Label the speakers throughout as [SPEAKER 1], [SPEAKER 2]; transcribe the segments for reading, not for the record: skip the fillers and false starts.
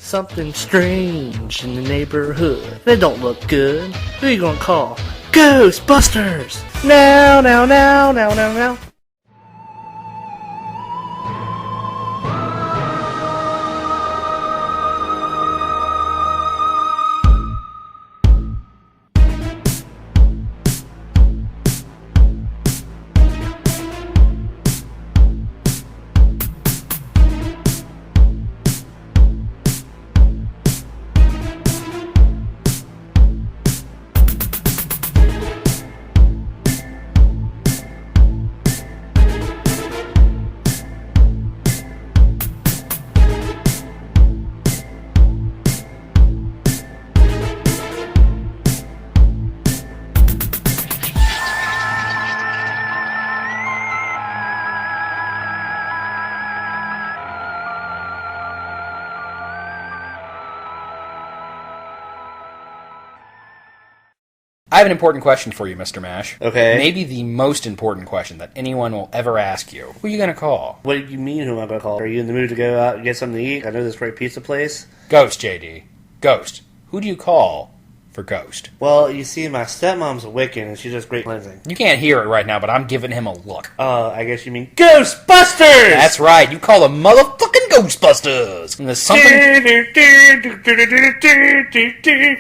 [SPEAKER 1] Something strange in the neighborhood. They don't look good. Who you gonna call? Ghostbusters! Now, now, now, now, now, now.
[SPEAKER 2] I have an important question for you, Mr. Mash.
[SPEAKER 1] Okay.
[SPEAKER 2] Maybe the most important question that anyone will ever ask you. Who are you going to call?
[SPEAKER 1] What do you mean, who am I going to call? Are you in the mood to go out and get something to eat? I know this great pizza place.
[SPEAKER 2] Ghost, JD. Ghost. Who do you call for Ghost?
[SPEAKER 1] Well, you see, my stepmom's a Wiccan, and she does great cleansing.
[SPEAKER 2] You can't hear it right now, but I'm giving him a look.
[SPEAKER 1] I guess you mean Ghostbusters!
[SPEAKER 2] That's right. You call them motherfucking Ghostbusters. And there's something...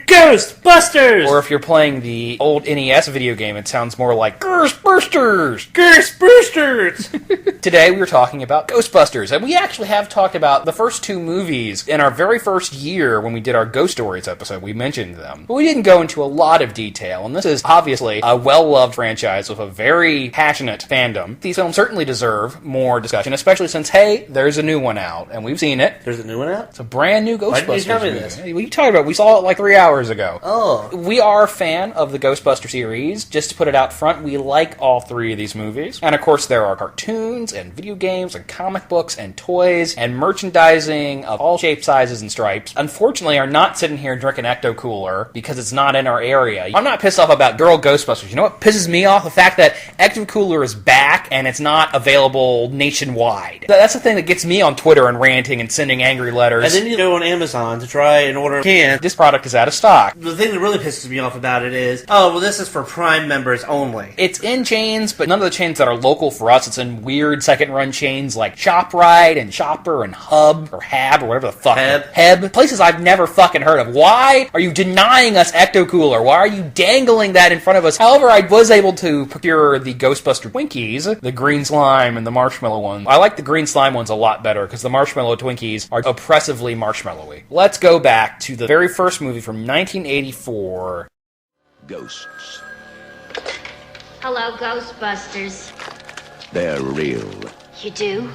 [SPEAKER 1] Ghostbusters!
[SPEAKER 2] Or if you're playing the old NES video game, it sounds more like Ghostbusters!
[SPEAKER 1] Ghostbusters!
[SPEAKER 2] Today we were talking about Ghostbusters, and we actually have talked about the first two movies in our very first year when we did our Ghost Stories episode. We mentioned them. But we didn't go into a lot of detail, and this is obviously a well-loved franchise with a very passionate fandom. These films certainly deserve more discussion, especially since, hey, there's a new one out, and we've seen it.
[SPEAKER 1] There's a new one out?
[SPEAKER 2] It's a brand new Ghostbusters
[SPEAKER 1] Why didn't you tell me
[SPEAKER 2] movie.
[SPEAKER 1] this?
[SPEAKER 2] What are you talking about? We saw it like 3 hours ago.
[SPEAKER 1] Oh.
[SPEAKER 2] We are a fan of the Ghostbuster series. Just to put it out front, we like all three of these movies. And of course, there are cartoons and video games and comic books and toys and merchandising of all shapes, sizes, and stripes. Unfortunately, are not sitting here drinking Ecto Cooler because it's not in our area. I'm not pissed off about Girl Ghostbusters. You know what pisses me off? The fact that Ecto Cooler is back and it's not available nationwide. That's the thing that gets me on Twitter and ranting and sending angry letters.
[SPEAKER 1] And then you go on Amazon to try and order a can.
[SPEAKER 2] This product is out of stock.
[SPEAKER 1] The thing that really pisses me off about it is, oh, well, this is for Prime members only.
[SPEAKER 2] It's in chains, but none of the chains that are local for us. It's in weird second-run chains like ShopRite and Shopper and Hub or Hab or whatever the fuck. Heb. Places I've never fucking heard of. Why are you denying us Ecto Cooler? Why are you dangling that in front of us? However, I was able to procure the Ghostbuster Twinkies, the green slime and the marshmallow ones. I like the green slime ones a lot better because the marshmallow Twinkies are oppressively marshmallowy. Let's go back to the very first movie from 1984.
[SPEAKER 3] Ghosts.
[SPEAKER 4] Hello, Ghostbusters.
[SPEAKER 3] They're real.
[SPEAKER 4] You do?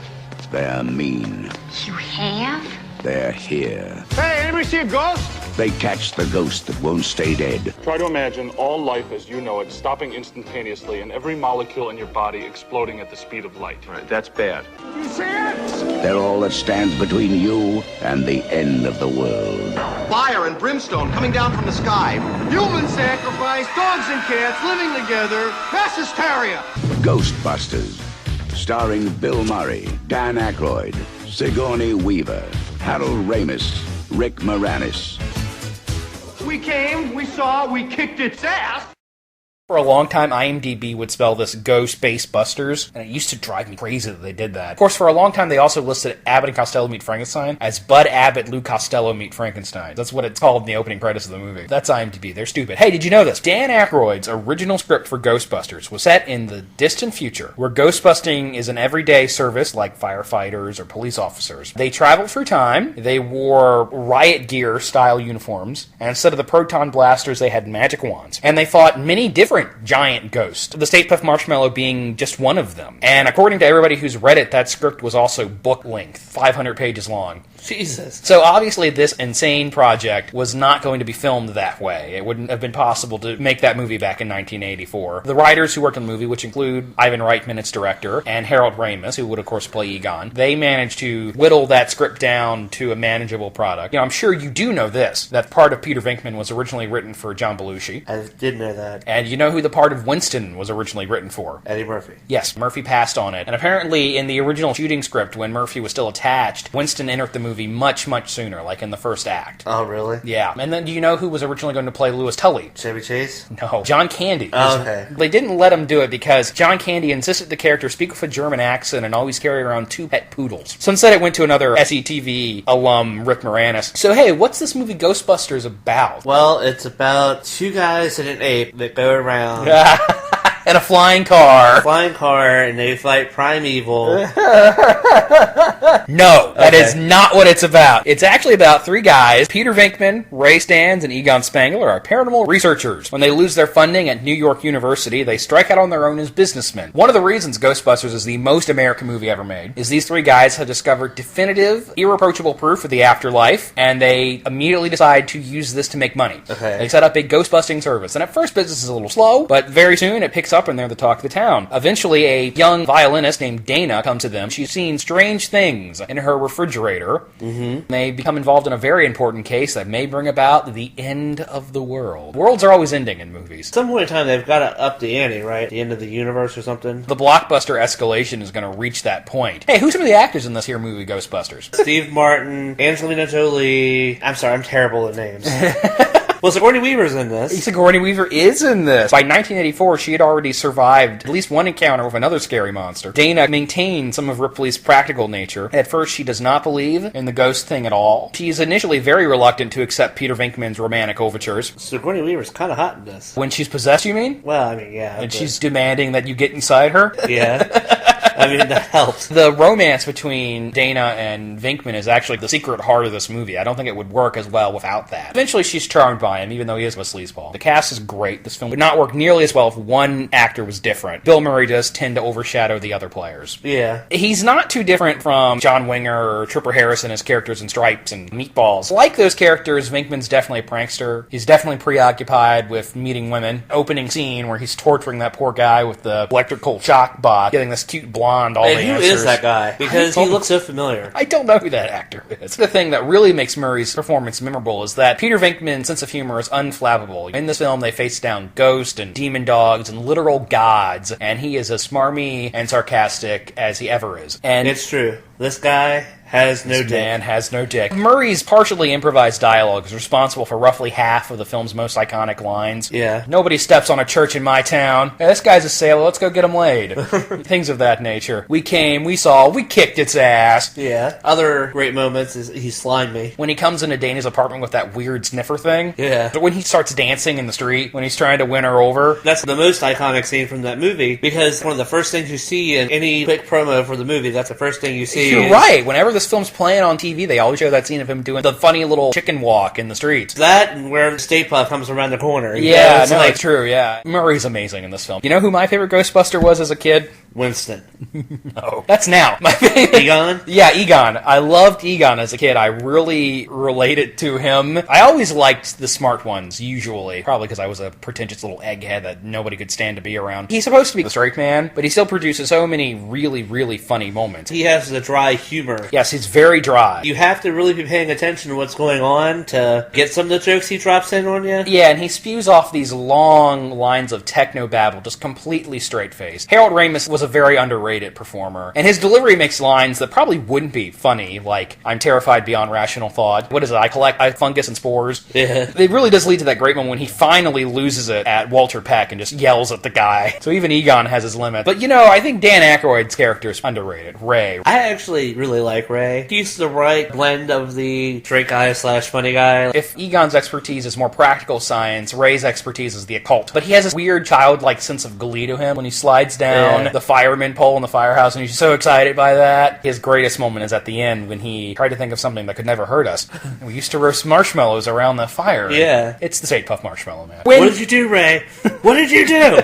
[SPEAKER 3] They're mean.
[SPEAKER 4] You have?
[SPEAKER 3] They're here.
[SPEAKER 5] Hey, anybody see a ghost?
[SPEAKER 3] They catch the ghost that won't stay dead.
[SPEAKER 6] Try to imagine all life as you know it stopping instantaneously and every molecule in your body exploding at the speed of light.
[SPEAKER 5] Right, that's bad. You see it?
[SPEAKER 3] They're all that stands between you and the end of the world.
[SPEAKER 7] Fire and brimstone coming down from the sky. Human sacrifice, dogs and cats living together, mass hysteria.
[SPEAKER 3] Ghostbusters. Starring Bill Murray, Dan Aykroyd, Sigourney Weaver, Harold Ramis, Rick Moranis.
[SPEAKER 7] We came, we saw, we kicked its ass.
[SPEAKER 2] For a long time, IMDb would spell this Ghost Space Busters, and it used to drive me crazy that they did that. Of course, for a long time, they also listed Abbott and Costello Meet Frankenstein as Bud Abbott, Lou Costello Meet Frankenstein. That's what it's called in the opening credits of the movie. That's IMDb. They're stupid. Hey, did you know this? Dan Aykroyd's original script for Ghostbusters was set in the distant future, where ghostbusting is an everyday service like firefighters or police officers. They traveled through time, they wore riot gear style uniforms, and instead of the proton blasters, they had magic wands. And they fought many different giant ghosts, the Stay Puft Marshmallow being just one of them. And according to everybody who's read it, that script was also book length, 500 pages long.
[SPEAKER 1] Jesus.
[SPEAKER 2] So obviously this insane project was not going to be filmed that way. It wouldn't have been possible to make that movie back in 1984. The writers who worked on the movie, which include Ivan Reitman, its director, and Harold Ramis, who would of course play Egon, they managed to whittle that script down to a manageable product. You know, I'm sure you do know this, that part of Peter Venkman was originally written for John Belushi.
[SPEAKER 1] I did know that.
[SPEAKER 2] And you know know who the part of Winston was originally written for?
[SPEAKER 1] Eddie Murphy.
[SPEAKER 2] Yes, Murphy passed on it. And apparently in the original shooting script, when Murphy was still attached, Winston entered the movie much, much sooner, like in the first act.
[SPEAKER 1] Oh, really?
[SPEAKER 2] Yeah. And then do you know who was originally going to play Louis Tully?
[SPEAKER 1] Chevy Chase?
[SPEAKER 2] No, John Candy.
[SPEAKER 1] Oh, okay.
[SPEAKER 2] They didn't let him do it because John Candy insisted the character speak with a German accent and always carry around 2 pet poodles. So instead it went to another SETV alum, Rick Moranis. So hey, what's this movie Ghostbusters about?
[SPEAKER 1] Well, it's about 2 guys and an ape that go around
[SPEAKER 2] And a flying car.
[SPEAKER 1] and they fight primeval.
[SPEAKER 2] No, that is not what it's about. It's actually about 3 guys. Peter Venkman, Ray Stantz, and Egon Spengler are paranormal researchers. When they lose their funding at New York University, they strike out on their own as businessmen. One of the reasons Ghostbusters is the most American movie ever made is these 3 guys have discovered definitive, irreproachable proof of the afterlife, and they immediately decide to use this to make money.
[SPEAKER 1] Okay.
[SPEAKER 2] They set up a ghost-busting service, and at first business is a little slow, but very soon it picks up and they're the talk of the town. Eventually, a young violinist named Dana comes to them. She's seen strange things in her refrigerator. Mm-hmm. They become involved in a very important case that may bring about the end of the world. Worlds are always ending in movies.
[SPEAKER 1] At some point in time, they've got to up the ante, right? The end of the universe or something.
[SPEAKER 2] The blockbuster escalation is going to reach that point. Hey, who's some of the actors in this here movie, Ghostbusters?
[SPEAKER 1] Steve Martin, Angelina Jolie. I'm sorry, I'm terrible at names. Well, Sigourney Weaver's in this.
[SPEAKER 2] Sigourney Weaver is in this. By 1984, she had already survived at least one encounter with another scary monster. Dana maintained some of Ripley's practical nature. At first, she does not believe in the ghost thing at all. She's initially very reluctant to accept Peter Venkman's romantic overtures.
[SPEAKER 1] Sigourney Weaver's kind of hot in this.
[SPEAKER 2] When she's possessed, you mean?
[SPEAKER 1] Well, I mean, yeah.
[SPEAKER 2] And she's demanding that you get inside her?
[SPEAKER 1] Yeah. I mean, that helps.
[SPEAKER 2] The romance between Dana and Venkman is actually the secret heart of this movie. I don't think it would work as well without that. Eventually, she's charmed by him, even though he is a sleazeball. The cast is great. This film would not work nearly as well if one actor was different. Bill Murray does tend to overshadow the other players.
[SPEAKER 1] Yeah.
[SPEAKER 2] He's not too different from John Winger or Tripper Harrison as characters in Stripes and Meatballs. Like those characters, Venkman's definitely a prankster. He's definitely preoccupied with meeting women. Opening scene where he's torturing that poor guy with the electrical shock bot, getting this cute blonde all
[SPEAKER 1] and
[SPEAKER 2] the
[SPEAKER 1] who
[SPEAKER 2] answers.
[SPEAKER 1] is that guy? Because he looks so familiar.
[SPEAKER 2] I don't know who that actor is. The thing that really makes Murray's performance memorable is that Peter Venkman's sense of humor is unflappable. In this film, they face down ghosts and demon dogs and literal gods, and he is as smarmy and sarcastic as he ever is. And
[SPEAKER 1] it's true. This guy has no dick.
[SPEAKER 2] Man has no dick. Murray's partially improvised dialogue is responsible for roughly half of the film's most iconic lines.
[SPEAKER 1] Yeah.
[SPEAKER 2] Nobody steps on a church in my town. Hey, this guy's a sailor. Let's go get him laid. Things of that nature. We came, we saw, we kicked its ass.
[SPEAKER 1] Yeah. Other great moments is he slimed me.
[SPEAKER 2] When he comes into Dana's apartment with that weird sniffer thing.
[SPEAKER 1] Yeah.
[SPEAKER 2] When he starts dancing in the street, when he's trying to win her over.
[SPEAKER 1] That's the most iconic scene from that movie, because one of the first things you see in any quick promo for the movie, that's the first thing you see.
[SPEAKER 2] You're right. Whenever this film's playing on TV, they always show that scene of him doing the funny little chicken walk in the streets.
[SPEAKER 1] That and where the Stay Puft comes around the corner.
[SPEAKER 2] Yeah, no, it's true, yeah. Murray's amazing in this film. You know who my favorite Ghostbuster was as a kid?
[SPEAKER 1] Winston.
[SPEAKER 2] No. That's now. My favorite.
[SPEAKER 1] Egon?
[SPEAKER 2] Yeah, Egon. I loved Egon as a kid. I really related to him. I always liked the smart ones, usually. Probably because I was a pretentious little egghead that nobody could stand to be around. He's supposed to be the straight man, but he still produces so many really, really funny moments.
[SPEAKER 1] He has the dry humor.
[SPEAKER 2] Yes, he's very dry.
[SPEAKER 1] You have to really be paying attention to what's going on to get some of the jokes he drops in on you.
[SPEAKER 2] Yeah, and he spews off these long lines of techno-babble, just completely straight-faced. Harold Ramis was a very underrated performer, and his delivery makes lines that probably wouldn't be funny, like, I'm terrified beyond rational thought. What is it? I collect fungus and spores.
[SPEAKER 1] Yeah.
[SPEAKER 2] It really does lead to that great moment when he finally loses it at Walter Peck and just yells at the guy. So even Egon has his limit. But, you know, I think Dan Aykroyd's character is underrated. Ray.
[SPEAKER 1] I actually really like Ray. He's the right blend of the straight guy / funny guy.
[SPEAKER 2] If Egon's expertise is more practical science, Ray's expertise is the occult. But he has this weird childlike sense of glee to him when he slides down the fireman pole in the firehouse, and he's so excited by that. His greatest moment is at the end when he tried to think of something that could never hurt us. We used to roast marshmallows around the fire.
[SPEAKER 1] Yeah.
[SPEAKER 2] It's the Stay Puft Marshmallow Man.
[SPEAKER 1] What did you do, Ray? What did you do?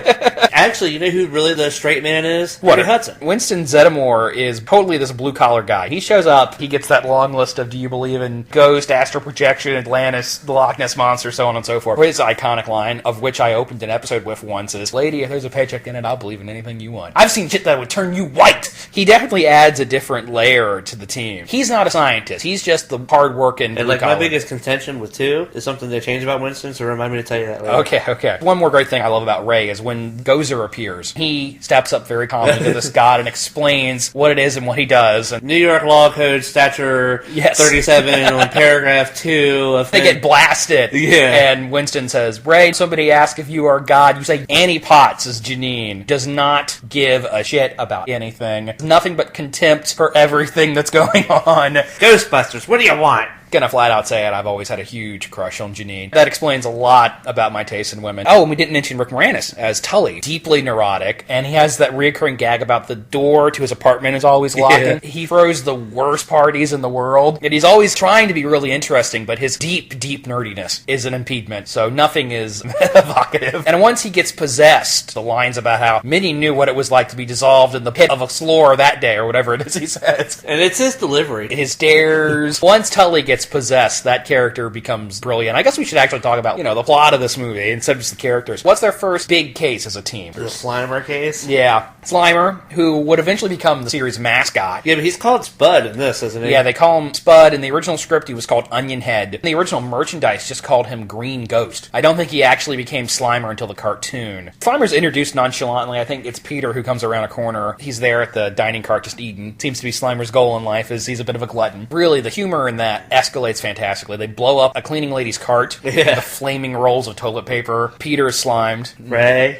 [SPEAKER 1] Actually, you know who really the straight man is?
[SPEAKER 2] What?
[SPEAKER 1] Ernie Hudson.
[SPEAKER 2] Winston Zeddemore is totally this blue-collar guy. He shows up, he gets that long list of do you believe in ghost, astral projection, Atlantis, the Loch Ness Monster, so on and so forth. His iconic line, of which I opened an episode with once, is, lady, if there's a paycheck in it, I'll believe in anything you want. I've seen shit that would turn you white! He definitely adds a different layer to the team. He's not a scientist. He's just the hard-working
[SPEAKER 1] And, like, my biggest contention with 2 is something they changed about Winston, so remind me to tell you that later.
[SPEAKER 2] Okay. One more great thing I love about Ray is when Gozer appears, he steps up very calmly to this god and explains what it is and what he does. And
[SPEAKER 1] New York Law Code Stature 37 on paragraph 2.
[SPEAKER 2] They get blasted.
[SPEAKER 1] Yeah.
[SPEAKER 2] And Winston says, Ray, somebody asks if you are God. You say Annie Potts is Janine. Does not give a shit about anything. Nothing but contempt for everything that's going on.
[SPEAKER 1] Ghostbusters, what do you want?
[SPEAKER 2] Gonna flat out say it, I've always had a huge crush on Janine. That explains a lot about my taste in women. Oh, and we didn't mention Rick Moranis as Tully. Deeply neurotic, and he has that reoccurring gag about the door to his apartment is always locked.
[SPEAKER 1] Yeah.
[SPEAKER 2] He throws the worst parties in the world, and he's always trying to be really interesting, but his deep nerdiness is an impediment, so nothing is evocative. And once he gets possessed, the lines about how Minnie knew what it was like to be dissolved in the pit of a slore that day, or whatever it is he says.
[SPEAKER 1] And it's his delivery.
[SPEAKER 2] His stares. Once Tully gets possessed, that character becomes brilliant. I guess we should actually talk about, the plot of this movie instead of just the characters. What's their first big case as a team?
[SPEAKER 1] The Slimer case?
[SPEAKER 2] Yeah. Slimer, who would eventually become the series mascot.
[SPEAKER 1] Yeah, but he's called Spud in this, isn't he?
[SPEAKER 2] Yeah, they call him Spud. In the original script, he was called Onion Head. In the original merchandise, just called him Green Ghost. I don't think he actually became Slimer until the cartoon. Slimer's introduced nonchalantly. I think it's Peter who comes around a corner. He's there at the dining cart just eating. Seems to be Slimer's goal in life, is he's a bit of a glutton. Really, the humor in that escalates fantastically. They blow up a cleaning lady's cart with the flaming rolls of toilet paper. Peter is slimed.
[SPEAKER 1] Ray.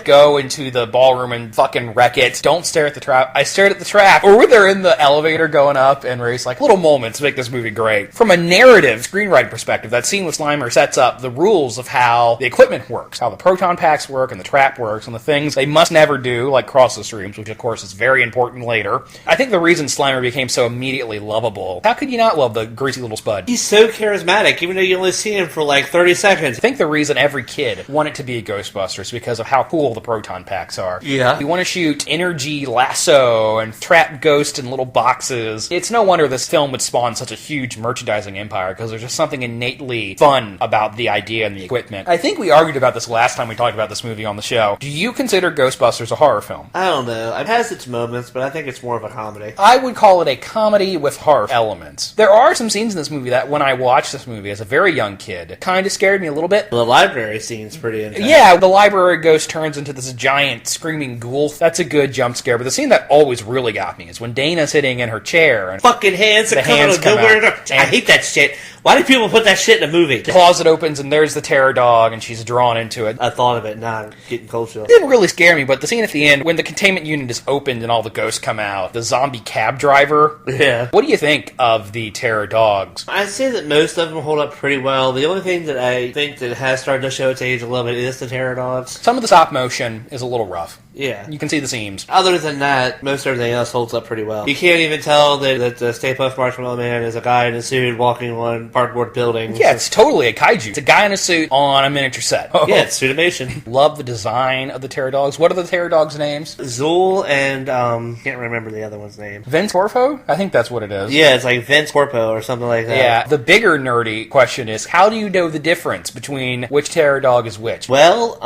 [SPEAKER 2] Go into the ballroom and fucking wreck it. Don't stare at the trap. I stared at the trap. Or when they're in the elevator going up, and Ray's like, little moments make this movie great. From a narrative screenwriting perspective, that scene with Slimer sets up the rules of how the equipment works, how the proton packs work, and the trap works, and the things they must never do, like cross the streams, which of course is very important later. I think the reason Slimer became so immediately lovable, how could you not love the greasy little Spud?
[SPEAKER 1] He's so charismatic, even though you only see him for like 30 seconds.
[SPEAKER 2] I think the reason every kid wanted to be a Ghostbuster is because of how cool the proton packs are.
[SPEAKER 1] Yeah.
[SPEAKER 2] You want to shoot energy lasso and trap ghosts in little boxes. It's no wonder this film would spawn such a huge merchandising empire, because there's just something innately fun about the idea and the equipment. I think we argued about this last time we talked about this movie on the show. Do you consider Ghostbusters a horror film?
[SPEAKER 1] I don't know. It has its moments, but I think it's more of a comedy.
[SPEAKER 2] I would call it a comedy with horror elements. There are some scenes in this movie that when I watched this movie as a very young kid, kind of scared me a little bit.
[SPEAKER 1] The library scene's pretty intense.
[SPEAKER 2] Yeah, the library ghost turns into this giant screaming ghoul. That's a good jump scare, but the scene that always really got me is when Dana's sitting in her chair and
[SPEAKER 1] fucking hands
[SPEAKER 2] the hands come out.
[SPEAKER 1] I hate that shit. Why do people put that shit in a movie?
[SPEAKER 2] The closet opens and there's the terror dog and she's drawn into it.
[SPEAKER 1] I thought of it, now I'm getting cold chill.
[SPEAKER 2] It didn't really scare me, but the scene at the end when the containment unit is opened and all the ghosts come out, the zombie cab driver.
[SPEAKER 1] Yeah.
[SPEAKER 2] What do you think of the terror dogs?
[SPEAKER 1] I'd say that most of them hold up pretty well. The only thing that I think that has started to show its age a little bit is the terror dogs.
[SPEAKER 2] Some of the stop motion is a little rough.
[SPEAKER 1] Yeah.
[SPEAKER 2] You can see the seams.
[SPEAKER 1] Other than that, most everything else holds up pretty well. You can't even tell that the Stay Puft Marshmallow Man is a guy in a suit walking on cardboard buildings.
[SPEAKER 2] Yeah, it's totally a kaiju. It's a guy in a suit on a miniature set.
[SPEAKER 1] Yeah, it's suitimation.
[SPEAKER 2] Love the design of the terror dogs. What are the terror dogs' names?
[SPEAKER 1] Zool and, can't remember the other one's name.
[SPEAKER 2] Vince Corpo? I think that's what it is.
[SPEAKER 1] Yeah, it's like Vince Corpo or something like that.
[SPEAKER 2] Yeah, the bigger nerdy question is, how do you know the difference between which terror dog is which?
[SPEAKER 1] Well,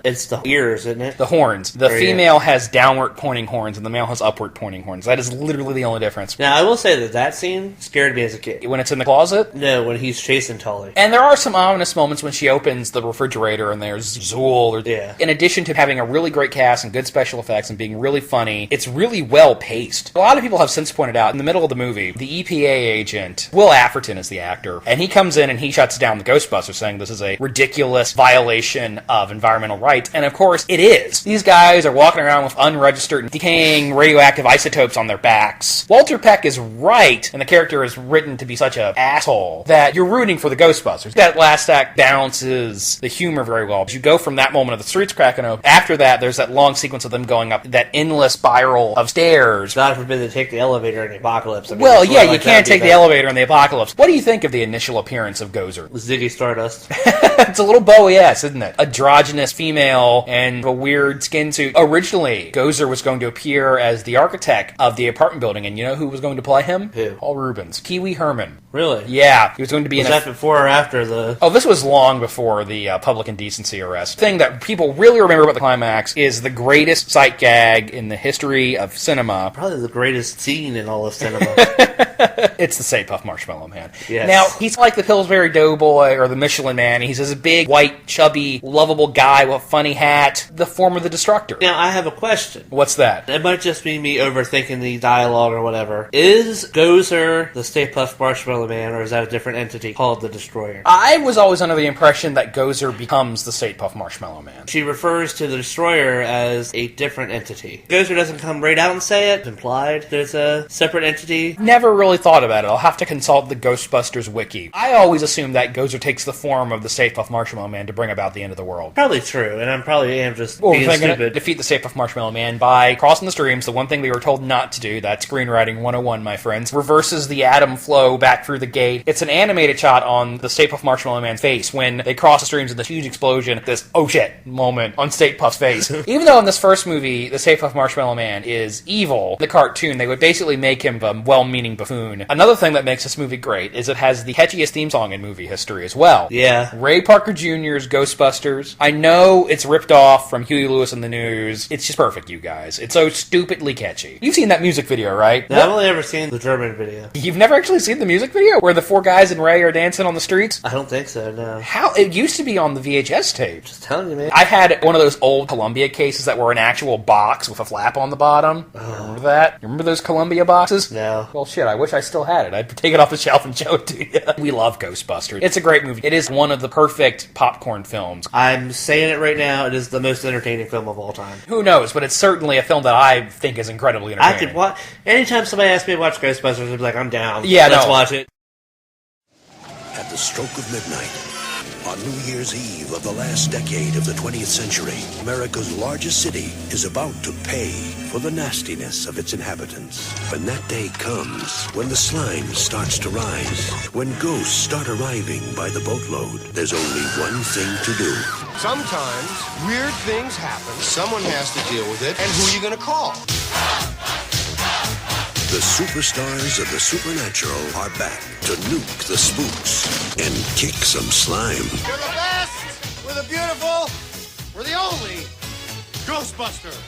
[SPEAKER 1] it's the ears, isn't it?
[SPEAKER 2] The horns. The female has downward pointing horns and the male has upward pointing horns. That is literally the only difference.
[SPEAKER 1] Now, I will say that scene scared me as a kid.
[SPEAKER 2] When it's in the closet?
[SPEAKER 1] No, when he's chasing Tully.
[SPEAKER 2] And there are some ominous moments when she opens the refrigerator and there's Zool.
[SPEAKER 1] Yeah.
[SPEAKER 2] In addition to having a really great cast and good special effects and being really funny, it's really well paced. A lot of people have since pointed out, in the middle of the movie, the EPA agent, Will Afferton is the actor, and he comes in and he shuts down the Ghostbusters, saying this is a ridiculous violation of environmental rights. And of course, it is. is. These guys are walking around with unregistered, decaying radioactive isotopes on their backs. Walter Peck is right, and the character is written to be such an asshole, that you're rooting for the Ghostbusters. That last act balances the humor very well. As you go from that moment of the streets cracking open, after that, there's that long sequence of them going up that endless spiral of stairs.
[SPEAKER 1] God forbid they take the elevator in the apocalypse. I mean,
[SPEAKER 2] Well, yeah, you can't take the elevator in the apocalypse. What do you think of the initial appearance of Gozer?
[SPEAKER 1] Ziggy Stardust.
[SPEAKER 2] It's a little Bowie-esque, isn't it? Androgynous female and a weird skin suit. Originally, Gozer was going to appear as the architect of the apartment building, and you know who was going to play him?
[SPEAKER 1] Who?
[SPEAKER 2] Paul Rubens. Pee Wee Herman.
[SPEAKER 1] Really?
[SPEAKER 2] Yeah, he was going to be
[SPEAKER 1] Was that before or after the...
[SPEAKER 2] Oh, this was long before the public indecency arrest. The thing that people really remember about the climax is the greatest sight gag in the history of cinema.
[SPEAKER 1] Probably the greatest scene in all of cinema.
[SPEAKER 2] It's the Stay Puft Marshmallow Man.
[SPEAKER 1] Yes.
[SPEAKER 2] Now, he's like the Pillsbury Doughboy or the Michelin Man. He's this big, white, chubby, lovable guy with a funny hat, the form of the Destructor.
[SPEAKER 1] Now, I have a question.
[SPEAKER 2] What's that?
[SPEAKER 1] It might just be me overthinking the dialogue or whatever. Is Gozer the Stay Puft Marshmallow Man, or is that a different entity called the Destroyer?
[SPEAKER 2] I was always under the impression that Gozer becomes the Stay Puft Marshmallow Man.
[SPEAKER 1] She refers to the Destroyer as a different entity. Gozer doesn't come right out and say it. It's implied that it's a separate entity.
[SPEAKER 2] Never really thought about it. I'll have to consult the Ghostbusters wiki. I always assume that Gozer takes the form of the Stay Puft Marshmallow Man to bring about the end of the world.
[SPEAKER 1] Probably true, and I probably am just
[SPEAKER 2] Well,
[SPEAKER 1] being
[SPEAKER 2] we're gonna
[SPEAKER 1] stupid.
[SPEAKER 2] defeat the Stay Puft Marshmallow Man by crossing the streams, the one thing we were told not to do. That's screenwriting 101, my friends. Reverses the atom flow back through the gate. It's an animated shot on the Stay Puft Marshmallow Man's face when they cross the streams in this huge explosion, this oh shit moment on Stay Puft's face. Even though in this first movie, the Stay Puft Marshmallow Man is evil, the cartoon, they would basically make him a well-meaning buffoon. Another thing that makes this movie great is it has the catchiest theme song in movie history as well.
[SPEAKER 1] Yeah.
[SPEAKER 2] Ray Parker Jr.'s Ghostbusters. I know it's ripped off from Huey Lewis and the News. It's just perfect, you guys. It's so stupidly catchy. You've seen that music video, right?
[SPEAKER 1] Now, I've only ever seen the German video.
[SPEAKER 2] You've never actually seen the music video where the four guys and Ray are dancing on the streets?
[SPEAKER 1] I don't think so, no.
[SPEAKER 2] How? It used to be on the VHS tape.
[SPEAKER 1] Just telling you, man.
[SPEAKER 2] I had one of those old Columbia cases that were an actual box with a flap on the bottom. Remember that? You remember those Columbia boxes?
[SPEAKER 1] No.
[SPEAKER 2] Well, shit, I wish I still had it. I'd take it off the shelf and show it to you. We love Ghostbusters. It's a great movie. It is one of the perfect popcorn films.
[SPEAKER 1] I'm saying it right now, it is the most entertaining film of all time.
[SPEAKER 2] Who knows, but it's certainly a film that I think is incredibly entertaining.
[SPEAKER 1] I could watch... Anytime somebody asks me to watch Ghostbusters, I'd be like, I'm down.
[SPEAKER 2] Yeah,
[SPEAKER 1] Let's
[SPEAKER 2] no.
[SPEAKER 1] watch it.
[SPEAKER 8] At the stroke of midnight, on New Year's Eve of the last decade of the 20th century, America's largest city is about to pay for the nastiness of its inhabitants. When that day comes, when the slime starts to rise, when ghosts start arriving by the boatload, there's only one thing to do.
[SPEAKER 7] Sometimes weird things happen. Someone has to deal with it. And who are you going to call?
[SPEAKER 8] The superstars of the supernatural are back to nuke the spooks and kick some slime.
[SPEAKER 7] We're the best. We're the beautiful. We're the only Ghostbusters.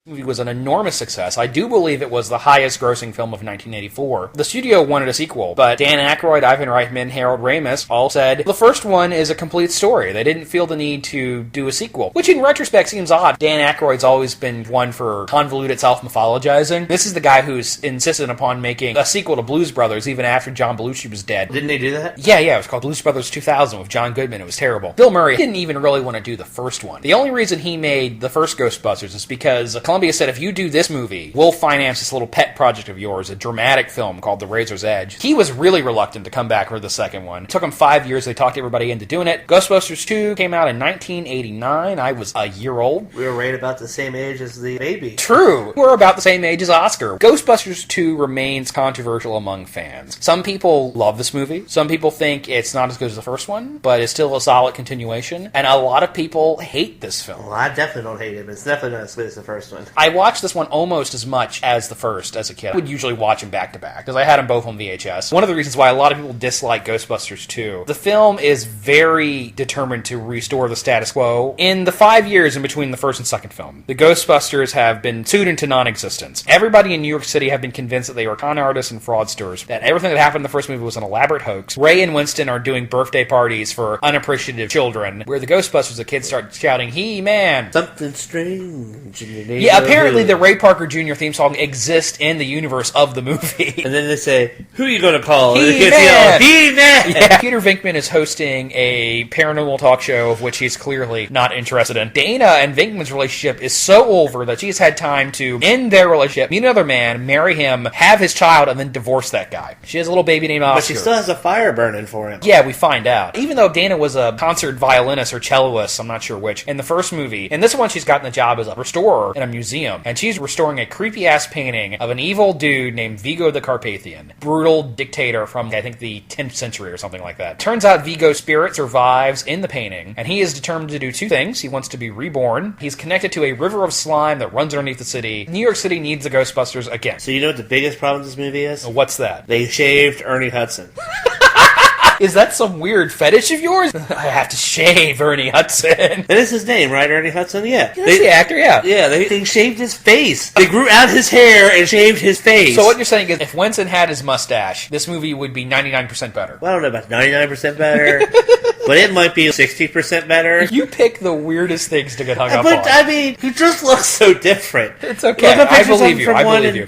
[SPEAKER 2] The movie was an enormous success. I do believe it was the highest grossing film of 1984. The studio wanted a sequel, but Dan Aykroyd, Ivan Reitman, Harold Ramis all said the first one is a complete story. They didn't feel the need to do a sequel, which in retrospect seems odd. Dan Aykroyd's always been one for convoluted self-mythologizing. This is the guy who's insisted upon making a sequel to Blues Brothers even after John Belushi was dead.
[SPEAKER 1] Didn't they do that?
[SPEAKER 2] Yeah, it was called Blues Brothers 2000 with John Goodman. It was terrible. Bill Murray didn't even really want to do the first one. The only reason he made the first Ghostbusters is because Columbia said, if you do this movie, we'll finance this little pet project of yours, a dramatic film called The Razor's Edge. He was really reluctant to come back for the second one. It took him 5 years. They talked everybody into doing it. Ghostbusters 2 came out in 1989. I was a year old.
[SPEAKER 1] We were right about the same age as the baby.
[SPEAKER 2] True. We're about the same age as Oscar. Ghostbusters 2 remains controversial among fans. Some people love this movie. Some people think it's not as good as the first one, but it's still a solid continuation. And a lot of people hate this film.
[SPEAKER 1] Well, I definitely don't hate it, but it's definitely not as good as the first one.
[SPEAKER 2] I watched this one almost as much as the first as a kid. I would usually watch them back to back because I had them both on VHS. One of the reasons why a lot of people dislike Ghostbusters 2, the film is very determined to restore the status quo. In the 5 years in between the first and second film, the Ghostbusters have been sued into non-existence. Everybody in New York City have been convinced that they were con artists and fraudsters, that everything that happened in the first movie was an elaborate hoax. Ray and Winston are doing birthday parties for unappreciative children, where the Ghostbusters, the kids start shouting, He-Man!
[SPEAKER 1] Something strange in your neighborhood.
[SPEAKER 2] Yeah, apparently the Ray Parker Jr. theme song exists in the universe of the movie.
[SPEAKER 9] And then they say, who are you going to call?
[SPEAKER 2] He-Man!
[SPEAKER 9] He-Man!
[SPEAKER 2] Yeah. Peter Venkman is hosting a paranormal talk show of which he's clearly not interested in. Dana and Venkman's relationship is so over that she's had time to end their relationship, meet another man, marry him, have his child, and then divorce that guy. She has a little baby named Oscar.
[SPEAKER 9] But she still has a fire burning for him.
[SPEAKER 2] Yeah, we find out. Even though Dana was a concert violinist or celloist, I'm not sure which, in the first movie, in this one she's gotten the job as a restorer in a museum, and she's restoring a creepy-ass painting of an evil dude named Vigo the Carpathian. Brutal dictator from, I think, the 10th century or something like that. Turns out Vigo's spirit survives in the painting, and he is determined to do two things. He wants to be reborn. He's connected to a river of slime that runs underneath the city. New York City needs the Ghostbusters again.
[SPEAKER 9] So you know what the biggest problem with this movie is?
[SPEAKER 2] What's that?
[SPEAKER 9] They shaved Ernie Hudson.
[SPEAKER 2] Is that some weird fetish of yours? I have to shave Ernie Hudson.
[SPEAKER 9] That is his name, right? Ernie Hudson? Yeah.
[SPEAKER 2] That's the actor, yeah.
[SPEAKER 9] Yeah, they shaved his face. They grew out his hair and shaved his face.
[SPEAKER 2] So what you're saying is, if Winston had his mustache, this movie would be 99% better.
[SPEAKER 9] Well, I don't know about 99% better, but it might be 60% better.
[SPEAKER 2] You pick the weirdest things to get hung up on.
[SPEAKER 9] But, I mean, he just looks so different.
[SPEAKER 2] It's okay. I believe you.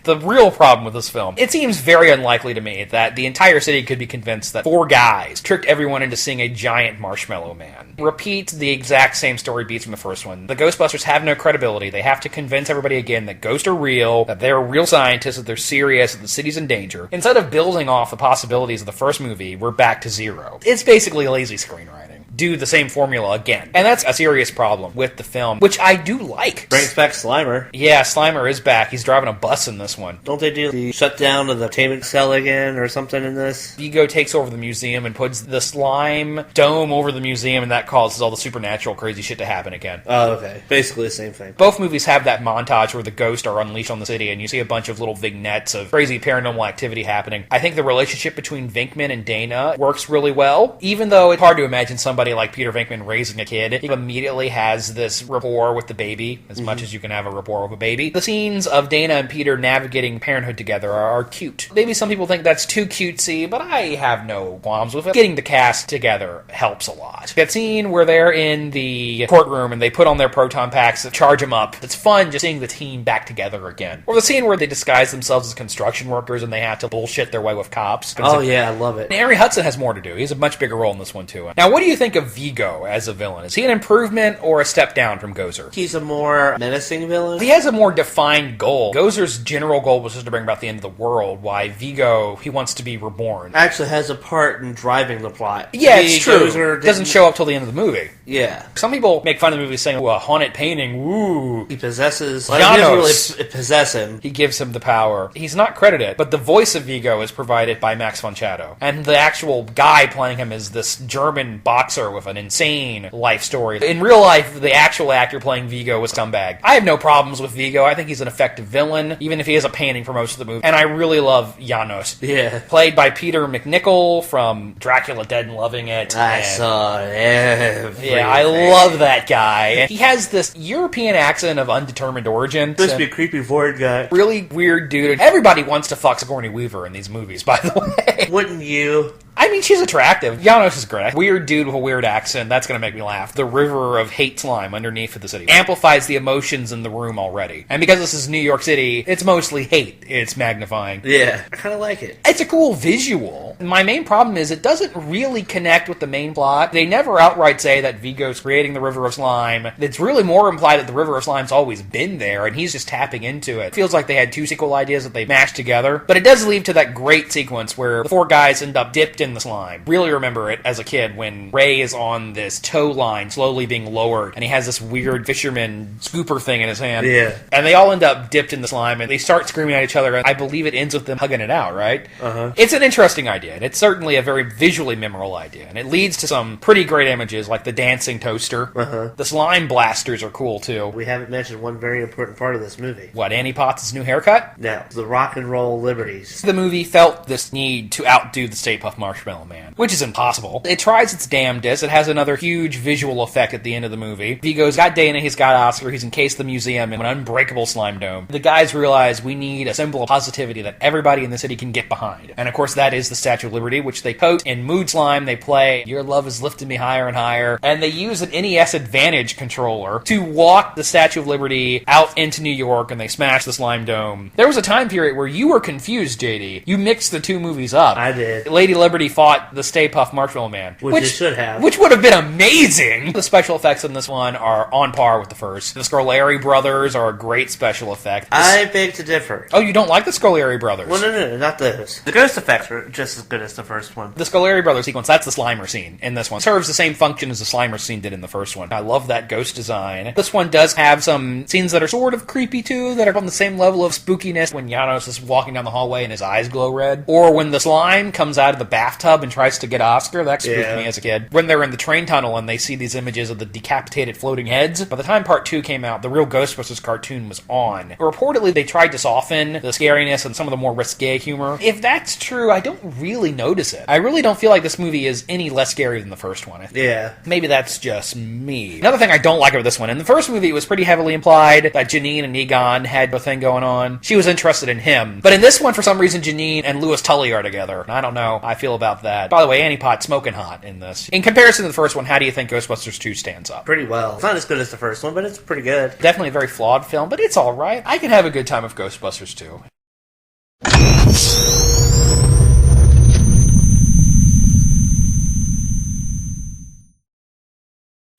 [SPEAKER 2] The real problem with this film, it seems very unlikely to me that the entire city could be convinced that four guys tricked everyone into seeing a giant marshmallow man. Repeat the exact same story beats from the first one. The Ghostbusters have no credibility. They have to convince everybody again that ghosts are real, that they're real scientists, that they're serious, that the city's in danger. Instead of building off the possibilities of the first movie, we're back to zero. It's basically lazy screenwriting. Do the same formula again. And that's a serious problem with the film, which I do like.
[SPEAKER 9] Brings back Slimer.
[SPEAKER 2] Yeah, Slimer is back. He's driving a bus in this one.
[SPEAKER 9] Don't they do the shutdown of the containment cell again or something in this?
[SPEAKER 2] Vigo takes over the museum and puts the slime dome over the museum, and that causes all the supernatural crazy shit to happen again.
[SPEAKER 9] Oh, okay. Basically the same thing.
[SPEAKER 2] Both movies have that montage where the ghosts are unleashed on the city, and you see a bunch of little vignettes of crazy paranormal activity happening. I think the relationship between Venkman and Dana works really well, even though it's hard to imagine somebody like Peter Venkman raising a kid. He immediately has this rapport with the baby, as much as you can have a rapport with a baby. The scenes of Dana and Peter navigating parenthood together are cute. Maybe some people think that's too cutesy, but I have no qualms with it. Getting the cast together helps a lot. That scene where they're in the courtroom and they put on their proton packs to charge them up, it's fun just seeing the team back together again. Or the scene where they disguise themselves as construction workers and they have to bullshit their way with cops.
[SPEAKER 9] Oh yeah, I love it.
[SPEAKER 2] And Ernie Hudson has more to do. He has a much bigger role in this one too. Now, what do you think of Vigo as a villain? Is he an improvement or a step down from Gozer?
[SPEAKER 9] He's a more menacing villain.
[SPEAKER 2] He has a more defined goal. Gozer's general goal was just to bring about the end of the world, while Vigo, he wants to be reborn.
[SPEAKER 9] Actually has a part in driving the plot.
[SPEAKER 2] Yeah, it's true. It doesn't show up till the end of the movie.
[SPEAKER 9] Yeah.
[SPEAKER 2] Some people make fun of the movie saying, a haunted painting, woo.
[SPEAKER 9] He possesses...
[SPEAKER 2] Janos.
[SPEAKER 9] He doesn't really possess him.
[SPEAKER 2] He gives him the power. He's not credited, but the voice of Vigo is provided by Max von Sydow. And the actual guy playing him is this German boxer with an insane life story. In real life, the actual actor playing Vigo was scumbag. I have no problems with Vigo. I think he's an effective villain, even if he is a painting for most of the movie. And I really love Janos.
[SPEAKER 9] Yeah.
[SPEAKER 2] Played by Peter McNichol from Dracula Dead and Loving It.
[SPEAKER 9] I saw everything.
[SPEAKER 2] Yeah, I love that guy. And he has this European accent of undetermined origin.
[SPEAKER 9] Supposed to be a creepy void guy.
[SPEAKER 2] Really weird dude. Everybody wants to fuck Sigourney Weaver in these movies, by the way.
[SPEAKER 9] Wouldn't you?
[SPEAKER 2] I mean, she's attractive. Janos is great. Weird dude with a weird accent. That's going to make me laugh. The river of hate slime underneath of the city amplifies the emotions in the room already. And because this is New York City, it's mostly hate. It's magnifying.
[SPEAKER 9] Yeah, I kind of like it.
[SPEAKER 2] It's a cool visual. My main problem is it doesn't really connect with the main plot. They never outright say that Vigo's creating the river of slime. It's really more implied that the river of slime's always been there, and he's just tapping into it. It feels like they had two sequel ideas that they mashed together. But it does lead to that great sequence where the four guys end up dipped in the slime. Really remember it as a kid when Ray is on this tow line slowly being lowered, and he has this weird fisherman scooper thing in his hand.
[SPEAKER 9] Yeah.
[SPEAKER 2] And they all end up dipped in the slime, and they start screaming at each other, and I believe it ends with them hugging it out, right?
[SPEAKER 9] Uh-huh.
[SPEAKER 2] It's an interesting idea, and it's certainly a very visually memorable idea, and it leads to some pretty great images, like the dancing toaster.
[SPEAKER 9] Uh-huh.
[SPEAKER 2] The slime blasters are cool, too.
[SPEAKER 9] We haven't mentioned one very important part of this movie.
[SPEAKER 2] What, Annie Potts' new haircut?
[SPEAKER 9] No, the rock and roll liberties.
[SPEAKER 2] The movie felt this need to outdo the Stay Puft Marshmallows. Marshmallow Man, which is impossible. It tries its damnedest. It has another huge visual effect at the end of the movie. He goes, got Dana, he's got Oscar, he's encased the museum in an unbreakable slime dome. The guys realize we need a symbol of positivity that everybody in the city can get behind. And of course that is the Statue of Liberty, which they coat in mood slime. They play Your Love Is Lifting Me Higher and Higher, and they use an NES Advantage controller to walk the Statue of Liberty out into New York, and they smash the slime dome. There was a time period where you were confused, JD. You mixed the two movies up.
[SPEAKER 9] I did.
[SPEAKER 2] Lady Liberty fought the Stay Puft Marshmallow Man.
[SPEAKER 9] Which it should have.
[SPEAKER 2] Which would have been amazing. The special effects in this one are on par with the first. The Scoleri brothers are a great special effect.
[SPEAKER 9] I beg to differ.
[SPEAKER 2] Oh, you don't like the Scoleri brothers?
[SPEAKER 9] Well, no, not those. The ghost effects were just as good as the first one.
[SPEAKER 2] The Scoleri brothers sequence, that's the Slimer scene in this one. Serves the same function as the Slimer scene did in the first one. I love that ghost design. This one does have some scenes that are sort of creepy too, that are on the same level of spookiness when Janos is walking down the hallway and his eyes glow red. Or when the slime comes out of the bathtub and tries to get Oscar. That spooked me as a kid. When they're in the train tunnel and they see these images of the decapitated floating heads. By the time part 2 came out, the Real Ghostbusters cartoon was on. Reportedly, they tried to soften the scariness and some of the more risque humor. If that's true, I don't really notice it. I really don't feel like this movie is any less scary than the first one.
[SPEAKER 9] Yeah.
[SPEAKER 2] Maybe that's just me. Another thing I don't like about this one, in the first movie it was pretty heavily implied that Janine and Egon had a thing going on. She was interested in him. But in this one, for some reason, Janine and Louis Tully are together. I don't know how I feel about that. By the way, Annie Potts smoking hot in this. In comparison to the first one, how do you think Ghostbusters 2 stands up?
[SPEAKER 9] Pretty well. It's not as good as the first one, but it's pretty good.
[SPEAKER 2] Definitely a very flawed film, but it's alright. I can have a good time with Ghostbusters 2.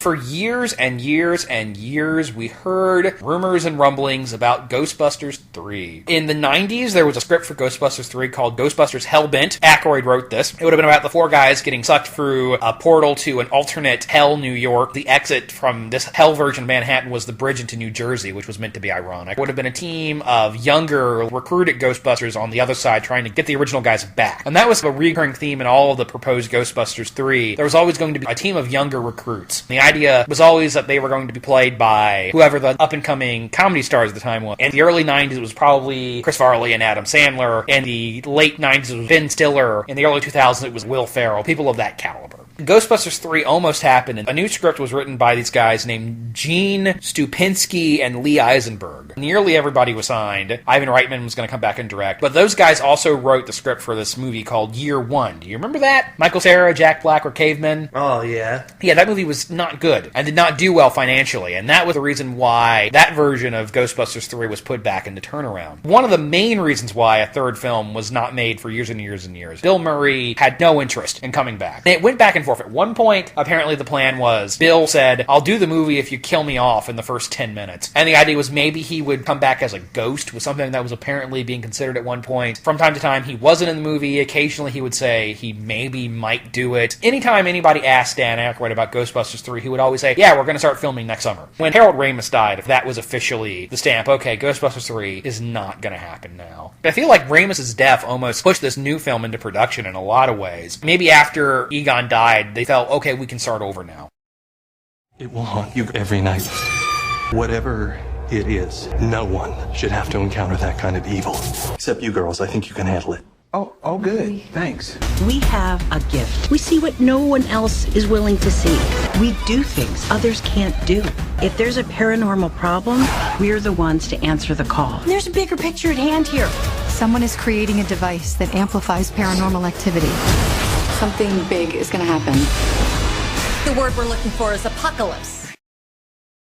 [SPEAKER 2] For years and years and years, we heard rumors and rumblings about Ghostbusters 3. In the 90s, there was a script for Ghostbusters 3 called Ghostbusters Hellbent. Aykroyd wrote this. It would have been about the four guys getting sucked through a portal to an alternate Hell, New York. The exit from this Hell version of Manhattan was the bridge into New Jersey, which was meant to be ironic. It would have been a team of younger, recruited Ghostbusters on the other side trying to get the original guys back. And that was a recurring theme in all of the proposed Ghostbusters 3. There was always going to be a team of younger recruits. The idea was always that they were going to be played by whoever the up-and-coming comedy stars at the time was. In the early 90s, it was probably Chris Farley and Adam Sandler. In the late 90s, it was Ben Stiller. In the early 2000s, it was Will Ferrell. People of that caliber. Ghostbusters 3 almost happened, and a new script was written by these guys named Gene Stupinski and Lee Eisenberg. Nearly everybody was signed. Ivan Reitman was going to come back and direct, but those guys also wrote the script for this movie called Year One. Do you remember that? Michael Cera, Jack Black were cavemen.
[SPEAKER 9] Oh, yeah.
[SPEAKER 2] Yeah, that movie was not good and did not do well financially, and that was the reason why that version of Ghostbusters 3 was put back into turnaround. One of the main reasons why a third film was not made for years and years and years. Bill Murray had no interest in coming back. It went back and forth. At one point, apparently the plan was, Bill said, I'll do the movie if you kill me off in the first 10 minutes. And the idea was maybe he would come back as a ghost, was something that was apparently being considered at one point. From time to time, he wasn't in the movie. Occasionally, he would say he maybe might do it. Anytime anybody asked Dan Aykroyd about Ghostbusters 3, he would always say, yeah, we're going to start filming next summer. When Harold Ramis died, that was officially the stamp, okay, Ghostbusters 3 is not going to happen now. I feel like Ramis' death almost pushed this new film into production in a lot of ways. Maybe after Egon died, they felt, okay, we can start over now.
[SPEAKER 10] It will haunt you every night. Whatever it is, no one should have to encounter that kind of evil. Except you girls, I think you can handle it.
[SPEAKER 11] Oh, good. Thanks.
[SPEAKER 12] We have a gift. We see what no one else is willing to see. We do things others can't do. If there's a paranormal problem, we're the ones to answer the call. There's a bigger picture at hand here.
[SPEAKER 13] Someone is creating a device that amplifies paranormal activity. Something big is going to happen.
[SPEAKER 14] The word we're looking for is apocalypse.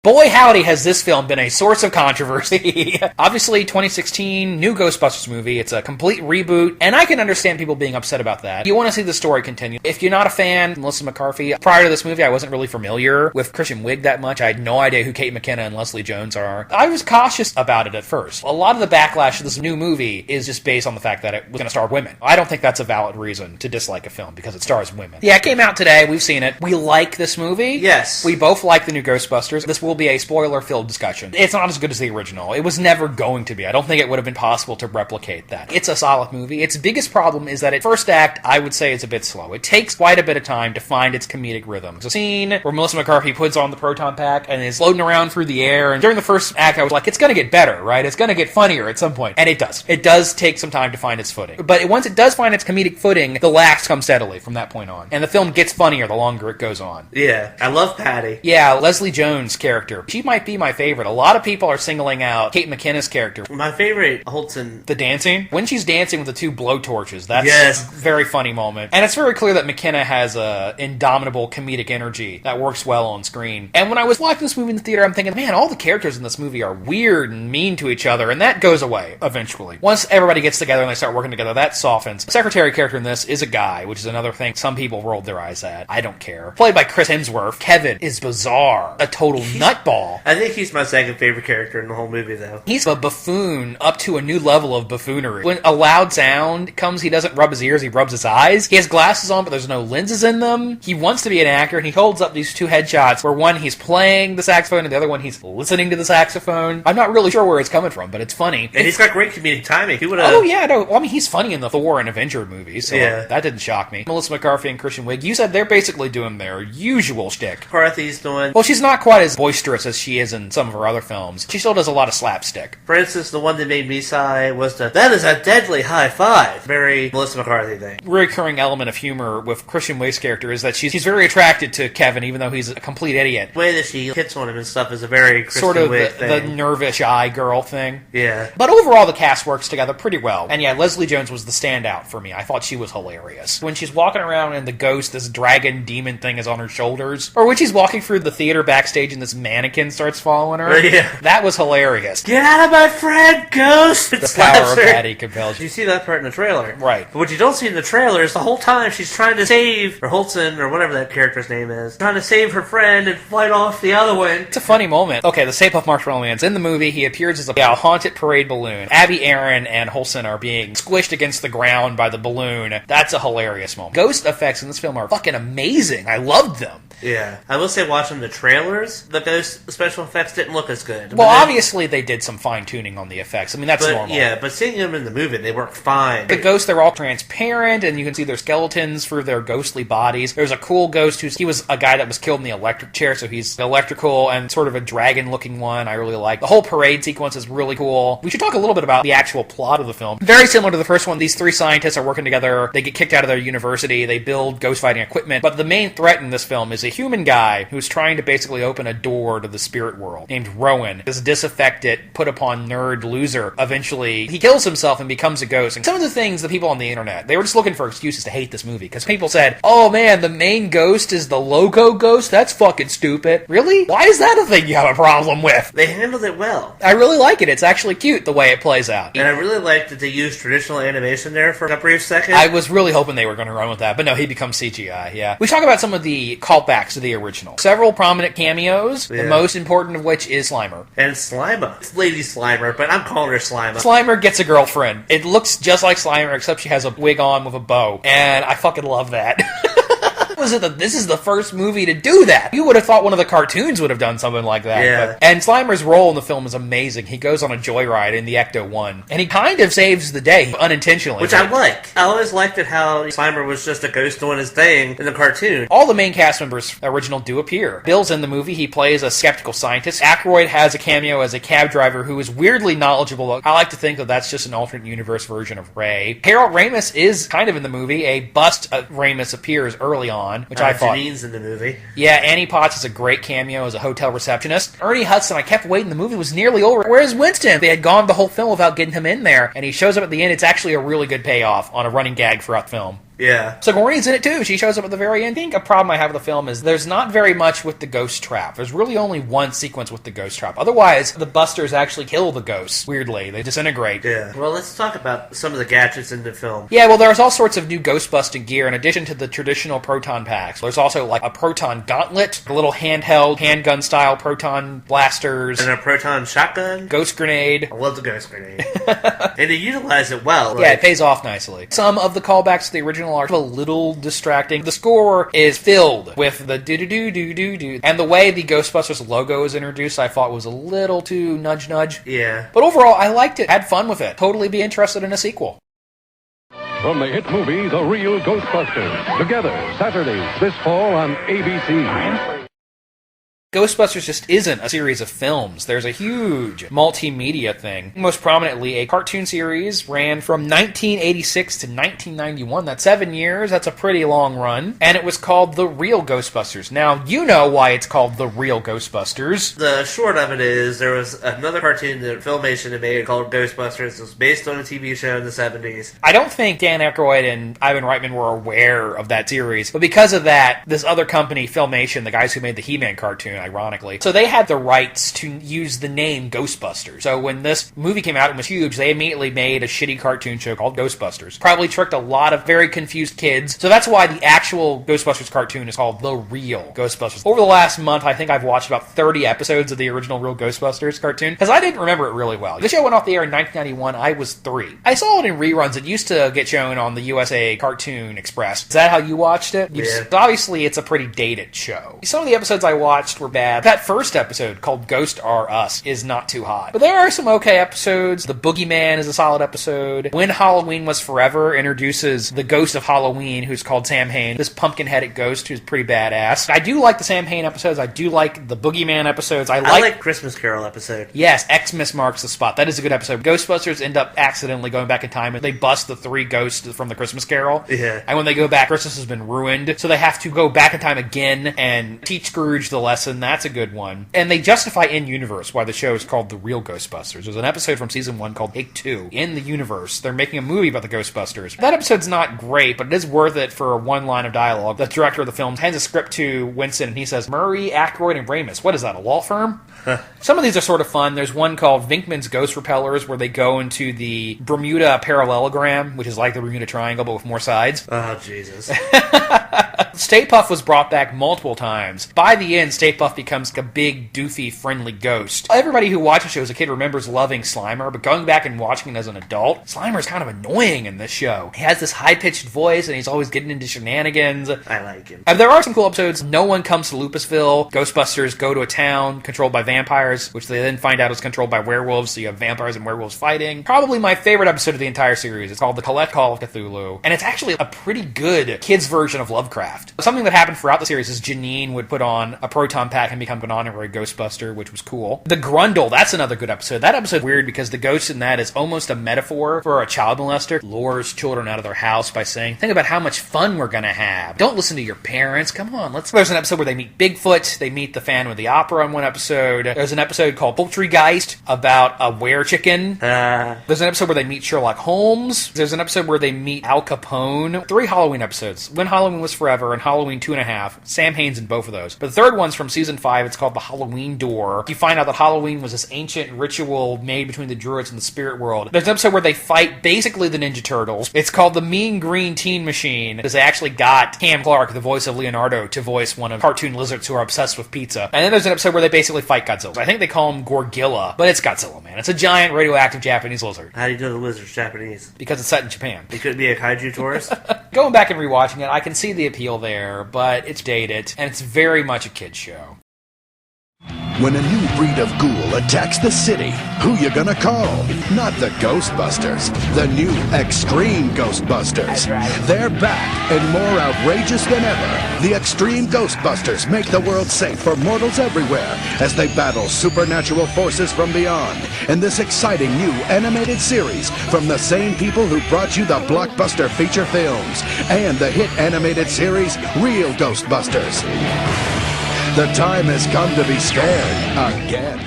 [SPEAKER 2] Boy howdy has this film been a source of controversy. Obviously, 2016, new Ghostbusters movie. It's a complete reboot, and I can understand people being upset about that. You want to see the story continue. If you're not a fan, Melissa McCarthy, prior to this movie, I wasn't really familiar with Kristen Wiig that much. I had no idea who Kate McKinnon and Leslie Jones are. I was cautious about it at first. A lot of the backlash to this new movie is just based on the fact that it was going to star women. I don't think that's a valid reason to dislike a film, because it stars women. Yeah, it came out today. We've seen it. We like this movie.
[SPEAKER 9] Yes.
[SPEAKER 2] We both like the new Ghostbusters. This will will be a spoiler-filled discussion. It's not as good as the original. It was never going to be. I don't think it would have been possible to replicate that. It's a solid movie. Its biggest problem is that its first act, I would say, is a bit slow. It takes quite a bit of time to find its comedic rhythm. There's a scene where Melissa McCarthy puts on the proton pack and is floating around through the air, and during the first act I was like, it's gonna get better, right? It's gonna get funnier at some point. And it does. It does take some time to find its footing. But once it does find its comedic footing, the laughs come steadily from that point on. And the film gets funnier the longer it goes on.
[SPEAKER 9] Yeah, I love Patty.
[SPEAKER 2] Yeah, Leslie Jones' character. She might be my favorite. A lot of people are singling out Kate McKinnon character.
[SPEAKER 9] My favorite holds in
[SPEAKER 2] the dancing. When she's dancing with the two blowtorches, that's a very funny moment. And it's very clear that McKenna has a indomitable comedic energy that works well on screen. And when I was watching this movie in the theater, I'm thinking, man, all the characters in this movie are weird and mean to each other, and that goes away eventually. Once everybody gets together and they start working together, that softens. The secretary character in this is a guy, which is another thing some people rolled their eyes at. I don't care. Played by Chris Hemsworth, Kevin is bizarre. A total nutball.
[SPEAKER 9] I think he's my second favorite character in the whole movie, though.
[SPEAKER 2] He's a buffoon up to a new level of buffoonery. When a loud sound comes, he doesn't rub his ears, he rubs his eyes. He has glasses on, but there's no lenses in them. He wants to be an actor, and he holds up these two headshots where one he's playing the saxophone and the other one he's listening to the saxophone. I'm not really sure where it's coming from, but it's funny.
[SPEAKER 9] And he's got great comedic timing. He
[SPEAKER 2] Oh yeah, no, well, I mean, he's funny in the Thor and Avenger movies, so that didn't shock me. Melissa McCarthy and Kristen Wiig, you said they're basically doing their usual shtick.
[SPEAKER 9] McCarthy's doing...
[SPEAKER 2] Well, she's not quite as boisterous as she is in some of her other films. She still does a lot of slapstick.
[SPEAKER 9] For instance, the one that made me sigh was that is a deadly high five. Very Melissa McCarthy thing.
[SPEAKER 2] Recurring element of humor with Kristen Wiig's character is that she's very attracted to Kevin, even though he's a complete idiot.
[SPEAKER 9] The way that she hits on him and stuff is a very Kristen
[SPEAKER 2] sort of
[SPEAKER 9] Wiig thing.
[SPEAKER 2] The nervous eye girl thing.
[SPEAKER 9] Yeah.
[SPEAKER 2] But overall, the cast works together pretty well. And yeah, Leslie Jones was the standout for me. I thought she was hilarious. When she's walking around and the ghost, this dragon demon thing is on her shoulders, or when she's walking through the theater backstage and this mannequin starts following her, that was hilarious.
[SPEAKER 9] Get out of my friend, ghost!
[SPEAKER 2] The power of Patty compels you.
[SPEAKER 9] You see that part in the trailer.
[SPEAKER 2] Right.
[SPEAKER 9] But what you don't see in the trailer is the whole time she's trying to save, or Holtzen, or whatever that character's name is, trying to save her friend and fight off the other one.
[SPEAKER 2] It's a funny moment. Okay, the Stay Puft Marshmallow Man's in the movie. He appears as a haunted parade balloon. Abby, Aaron, and Holtzen are being squished against the ground by the balloon. That's a hilarious moment. Ghost effects in this film are fucking amazing. I loved them.
[SPEAKER 9] Yeah. I will say, watching the trailers, the ghost special effects didn't look as good.
[SPEAKER 2] Well, obviously they did some fine-tuning on the effects. I mean, that's normal.
[SPEAKER 9] Yeah, but seeing them in the movie, they work fine.
[SPEAKER 2] The ghosts, they're all transparent, and you can see their skeletons through their ghostly bodies. There's a cool ghost he was a guy that was killed in the electric chair, so he's electrical and sort of a dragon-looking one. I really like. The whole parade sequence is really cool. We should talk a little bit about the actual plot of the film. Very similar to the first one. These three scientists are working together. They get kicked out of their university. They build ghost-fighting equipment. But the main threat in this film is a human guy who's trying to basically open a door to the spirit world, named Rowan. This disaffected, put-upon nerd loser. Eventually, he kills himself and becomes a ghost. And some of the things the people on the internet, they were just looking for excuses to hate this movie. Because people said, oh man, the main ghost is the logo ghost? That's fucking stupid. Really? Why is that a thing you have a problem with?
[SPEAKER 9] They handled it well.
[SPEAKER 2] I really like it. It's actually cute the way it plays out.
[SPEAKER 9] And I really like that they used traditional animation there for a brief second.
[SPEAKER 2] I was really hoping they were going to run with that, but no, he becomes CGI, yeah. We talk about some of the callbacks to the original. Several prominent cameos, the most important of which is Slimer.
[SPEAKER 9] And Slimer. It's Lady Slimer, but I'm calling her Slimer.
[SPEAKER 2] Slimer gets a girlfriend. It looks just like Slimer, except she has a wig on with a bow. And I fucking love that. This is the first movie to do that. You would have thought one of the cartoons would have done something like that.
[SPEAKER 9] Yeah.
[SPEAKER 2] And Slimer's role in the film is amazing. He goes on a joyride in the Ecto-1, and he kind of saves the day, unintentionally.
[SPEAKER 9] Which I like. I always liked it how Slimer was just a ghost doing his thing in the cartoon.
[SPEAKER 2] All the main cast members original do appear. Bill's in the movie. He plays a skeptical scientist. Aykroyd has a cameo as a cab driver who is weirdly knowledgeable. I like to think that that's just an alternate universe version of Ray. Harold Ramis is kind of in the movie. A bust of Ramis appears early on, which I thought.
[SPEAKER 9] Janine's in the movie.
[SPEAKER 2] Yeah, Annie Potts is a great cameo as a hotel receptionist. Ernie Hudson, I kept waiting. The movie was nearly over. Where's Winston? They had gone the whole film without getting him in there, and he shows up at the end. It's actually a really good payoff on a running gag throughout the film.
[SPEAKER 9] Yeah.
[SPEAKER 2] Sigourney's in it too. She shows up at the very end. I think a problem I have with the film is there's not very much with the ghost trap. There's really only one sequence with the ghost trap. Otherwise, the busters actually kill the ghosts. Weirdly, they disintegrate.
[SPEAKER 9] Yeah. Well, let's talk about some of the gadgets in the film.
[SPEAKER 2] Yeah, well, there's all sorts of new ghost-busting gear in addition to the traditional proton packs. There's also like a proton gauntlet, a little handheld, handgun-style proton blasters.
[SPEAKER 9] And a proton shotgun.
[SPEAKER 2] Ghost grenade.
[SPEAKER 9] I love the ghost grenade. And they utilize it well.
[SPEAKER 2] Yeah, it pays off nicely. Some of the callbacks to the original marginal art, a little distracting. The score is filled with the do-do-do-do-do-do. And the way the Ghostbusters logo is introduced, I thought was a little too nudge-nudge.
[SPEAKER 9] Yeah.
[SPEAKER 2] But overall, I liked it. Had fun with it. Totally be interested in a sequel.
[SPEAKER 15] From the hit movie, The Real Ghostbusters. Together, Saturdays, this fall on ABC.
[SPEAKER 2] Ghostbusters just isn't a series of films. There's a huge multimedia thing. Most prominently, a cartoon series ran from 1986 to 1991. That's 7 years. That's a pretty long run. And it was called The Real Ghostbusters. Now, you know why it's called The Real Ghostbusters.
[SPEAKER 9] The short of it is, there was another cartoon that Filmation had made called Ghostbusters. It was based on a TV show in the 70s.
[SPEAKER 2] I don't think Dan Aykroyd and Ivan Reitman were aware of that series. But because of that, this other company, Filmation, the guys who made the He-Man cartoon, ironically. So they had the rights to use the name Ghostbusters. So when this movie came out and was huge, they immediately made a shitty cartoon show called Ghostbusters. Probably tricked a lot of very confused kids. So that's why the actual Ghostbusters cartoon is called The Real Ghostbusters. Over the last month, I think I've watched about 30 episodes of the original Real Ghostbusters cartoon, because I didn't remember it really well. The show went off the air in 1991. I was 3. I saw it in reruns. It used to get shown on the USA Cartoon Express. Is that how you watched it?
[SPEAKER 9] Yeah.
[SPEAKER 2] Obviously, it's a pretty dated show. Some of the episodes I watched were bad. That first episode, called Ghost R Us, is not too hot. But there are some okay episodes. The Boogeyman is a solid episode. When Halloween Was Forever introduces the ghost of Halloween, who's called Sam Hain, this pumpkin-headed ghost who's pretty badass. I do like the Sam Hain episodes. I do like the Boogeyman episodes. I like
[SPEAKER 9] Christmas Carol episode.
[SPEAKER 2] Yes, Xmas Marks the Spot. That is a good episode. Ghostbusters end up accidentally going back in time, and they bust the 3 ghosts from the Christmas Carol.
[SPEAKER 9] Yeah.
[SPEAKER 2] And when they go back, Christmas has been ruined, so they have to go back in time again and teach Scrooge the lesson. That's a good one. And they justify in universe why the show is called The Real Ghostbusters. There's an episode from season 1 called Take 2. In the universe, they're making a movie about the Ghostbusters. That episode's not great, but it is worth it for one line of dialogue. The director of the film hands a script to Winston, and he says, Murray, Aykroyd, and Ramis. What is that, a law firm? Some of these are sort of fun. There's one called Vinkman's Ghost Repellers, where they go into the Bermuda parallelogram, which is like the Bermuda Triangle, but with more sides.
[SPEAKER 9] Oh, Jesus.
[SPEAKER 2] Stay Puft was brought back multiple times. By the end, Stay Puft becomes a big, doofy, friendly ghost. Everybody who watched the show as a kid remembers loving Slimer, but going back and watching it as an adult, Slimer's kind of annoying in this show. He has this high-pitched voice, and he's always getting into shenanigans.
[SPEAKER 9] I like him.
[SPEAKER 2] There are some cool episodes. No One Comes to Lupusville. Ghostbusters go to a town controlled by vampires, which they then find out is controlled by werewolves, so you have vampires and werewolves fighting. Probably my favorite episode of the entire series. It's called The Collect Call of Cthulhu, and it's actually a pretty good kids' version of Lovecraft. Something that happened throughout the series is Janine would put on a proton pack and become an honorary Ghostbuster, which was cool. The Grundle, that's another good episode. That episode's weird because the ghost in that is almost a metaphor for a child molester. Lures children out of their house by saying, think about how much fun we're gonna have. Don't listen to your parents. Come on, let's... There's an episode where they meet Bigfoot. They meet the Phantom of the Opera in one episode. There's an episode called Poultrygeist about a were-chicken. There's an episode where they meet Sherlock Holmes. There's an episode where they meet Al Capone. 3 Halloween episodes. When Halloween Was Forever and Halloween 2.5. Sam Hain's in both of those. But the third one's from season 5. It's called The Halloween Door. You find out that Halloween was this ancient ritual made between the Druids and the spirit world. There's an episode where they fight basically the Ninja Turtles. It's called The Mean Green Teen Machine, because they actually got Cam Clark, the voice of Leonardo, to voice one of cartoon lizards who are obsessed with pizza. And then there's an episode where they basically fight Godzilla. I think they call him Gorgilla, but it's Godzilla, man. It's a giant radioactive Japanese lizard.
[SPEAKER 9] How do you know the lizard's Japanese?
[SPEAKER 2] Because it's set in Japan.
[SPEAKER 9] It could be a kaiju tourist?
[SPEAKER 2] Going back and rewatching it, I can see the appeal there, but it's dated, and it's very much a kid's show.
[SPEAKER 8] When a new breed of ghoul attacks the city, who you gonna call? Not the Ghostbusters, the new Extreme Ghostbusters. They're back and more outrageous than ever. The Extreme Ghostbusters make the world safe for mortals everywhere as they battle supernatural forces from beyond in this exciting new animated series from the same people who brought you the blockbuster feature films and the hit animated series Real Ghostbusters. The time has come to be scared again.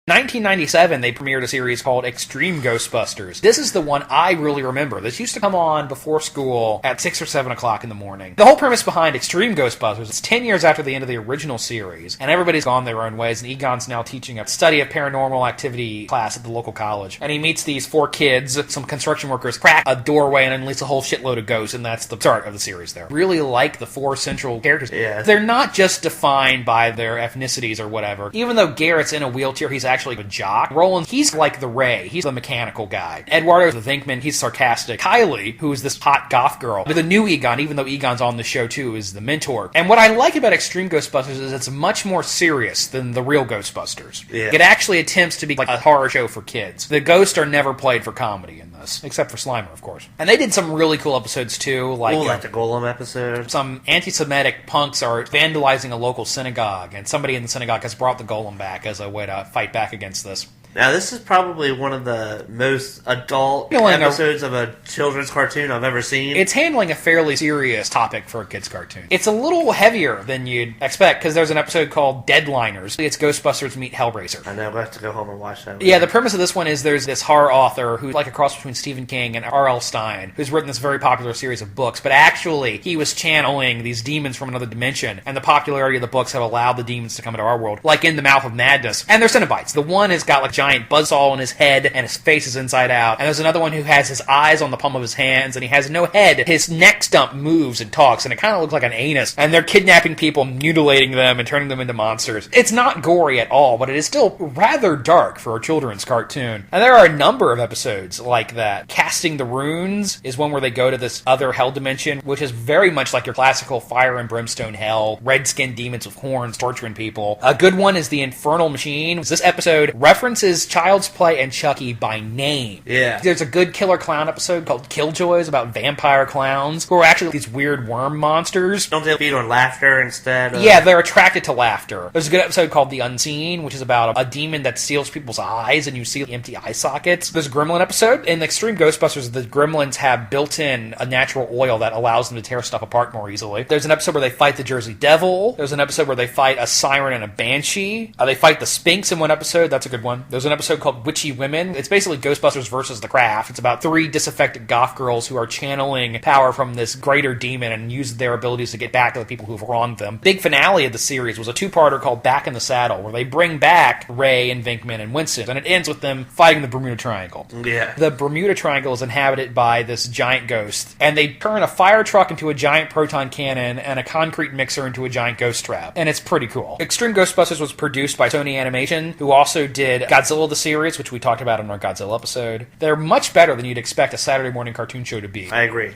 [SPEAKER 2] 1997, they premiered a series called Extreme Ghostbusters. This is the one I really remember. This used to come on before school at 6 or 7 o'clock in the morning. The whole premise behind Extreme Ghostbusters is 10 years after the end of the original series, and everybody's gone their own ways, and Egon's now teaching a study of paranormal activity class at the local college. And he meets these 4 kids, some construction workers, crack a doorway and unleash a whole shitload of ghosts, and that's the start of the series there. Really like the 4 central characters.
[SPEAKER 9] Yeah.
[SPEAKER 2] They're not just defined by their ethnicities or whatever. Even though Garrett's in a wheelchair, he's actually a jock. Roland, he's like the Ray. He's the mechanical guy. Eduardo's the Thinkman. He's sarcastic. Kylie, who is this hot goth girl, with a new Egon, even though Egon's on the show too, is the mentor. And what I like about Extreme Ghostbusters is it's much more serious than the Real Ghostbusters.
[SPEAKER 9] Yeah.
[SPEAKER 2] It actually attempts to be like a horror show for kids. The ghosts are never played for comedy in this, except for Slimer, of course. And they did some really cool episodes too,
[SPEAKER 9] like the Golem episode.
[SPEAKER 2] Some anti-Semitic punks are vandalizing a local synagogue, and somebody in the synagogue has brought the Golem back as a way to fight back against this.
[SPEAKER 9] Now, this is probably one of the most adult episodes of a children's cartoon I've ever seen.
[SPEAKER 2] It's handling a fairly serious topic for a kid's cartoon. It's a little heavier than you'd expect, because there's an episode called Deadliners. It's Ghostbusters meet Hellraiser.
[SPEAKER 9] I know, I have to go home and watch that.
[SPEAKER 2] Yeah, the premise of this one is there's this horror author who's like a cross between Stephen King and R.L. Stein, who's written this very popular series of books, but actually he was channeling these demons from another dimension, and the popularity of the books have allowed the demons to come into our world, like in The Mouth of Madness. And they're Cenobites. The one has got like giant buzzsaw in his head, and his face is inside out. And there's another one who has his eyes on the palm of his hands, and he has no head. His neck stump moves and talks, and it kind of looks like an anus. And they're kidnapping people, mutilating them, and turning them into monsters. It's not gory at all, but it is still rather dark for a children's cartoon. And there are a number of episodes like that. Casting the Runes is one where they go to this other hell dimension, which is very much like your classical fire and brimstone hell, red-skinned demons with horns torturing people. A good one is The Infernal Machine. This episode references Child's Play and Chucky by name.
[SPEAKER 9] Yeah.
[SPEAKER 2] There's a good killer clown episode called Killjoys about vampire clowns who are actually these weird worm monsters.
[SPEAKER 9] Don't they feed on laughter instead?
[SPEAKER 2] Yeah, they're attracted to laughter. There's a good episode called The Unseen, which is about a demon that steals people's eyes and you see empty eye sockets. There's a Gremlin episode. In Extreme Ghostbusters, the Gremlins have built in a natural oil that allows them to tear stuff apart more easily. There's an episode where they fight the Jersey Devil. There's an episode where they fight a siren and a banshee. They fight the Sphinx in one episode. That's a good one. There's an episode called Witchy Women. It's basically Ghostbusters versus the Craft. It's about 3 disaffected goth girls who are channeling power from this greater demon and use their abilities to get back to the people who've wronged them. Big finale of the series was a 2-parter called Back in the Saddle, where they bring back Ray and Venkman and Winston, and it ends with them fighting the Bermuda Triangle.
[SPEAKER 9] Yeah.
[SPEAKER 2] The Bermuda Triangle is inhabited by this giant ghost, and they turn a fire truck into a giant proton cannon and a concrete mixer into a giant ghost trap, and it's pretty cool. Extreme Ghostbusters was produced by Sony Animation, who also did Godzilla the series, which we talked about in our Godzilla episode. They're much better than you'd expect a Saturday morning cartoon show to be.
[SPEAKER 9] I agree.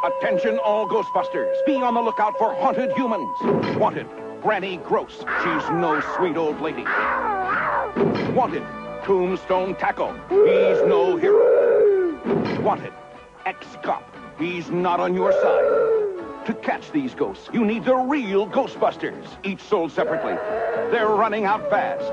[SPEAKER 5] Attention all Ghostbusters. Be on the lookout for haunted humans. Wanted, Granny Gross. She's no sweet old lady. Wanted, Tombstone Tackle. He's no hero. Wanted, Ex-Cop. He's not on your side. To catch these ghosts, you need the real Ghostbusters. Each sold separately. They're running out fast.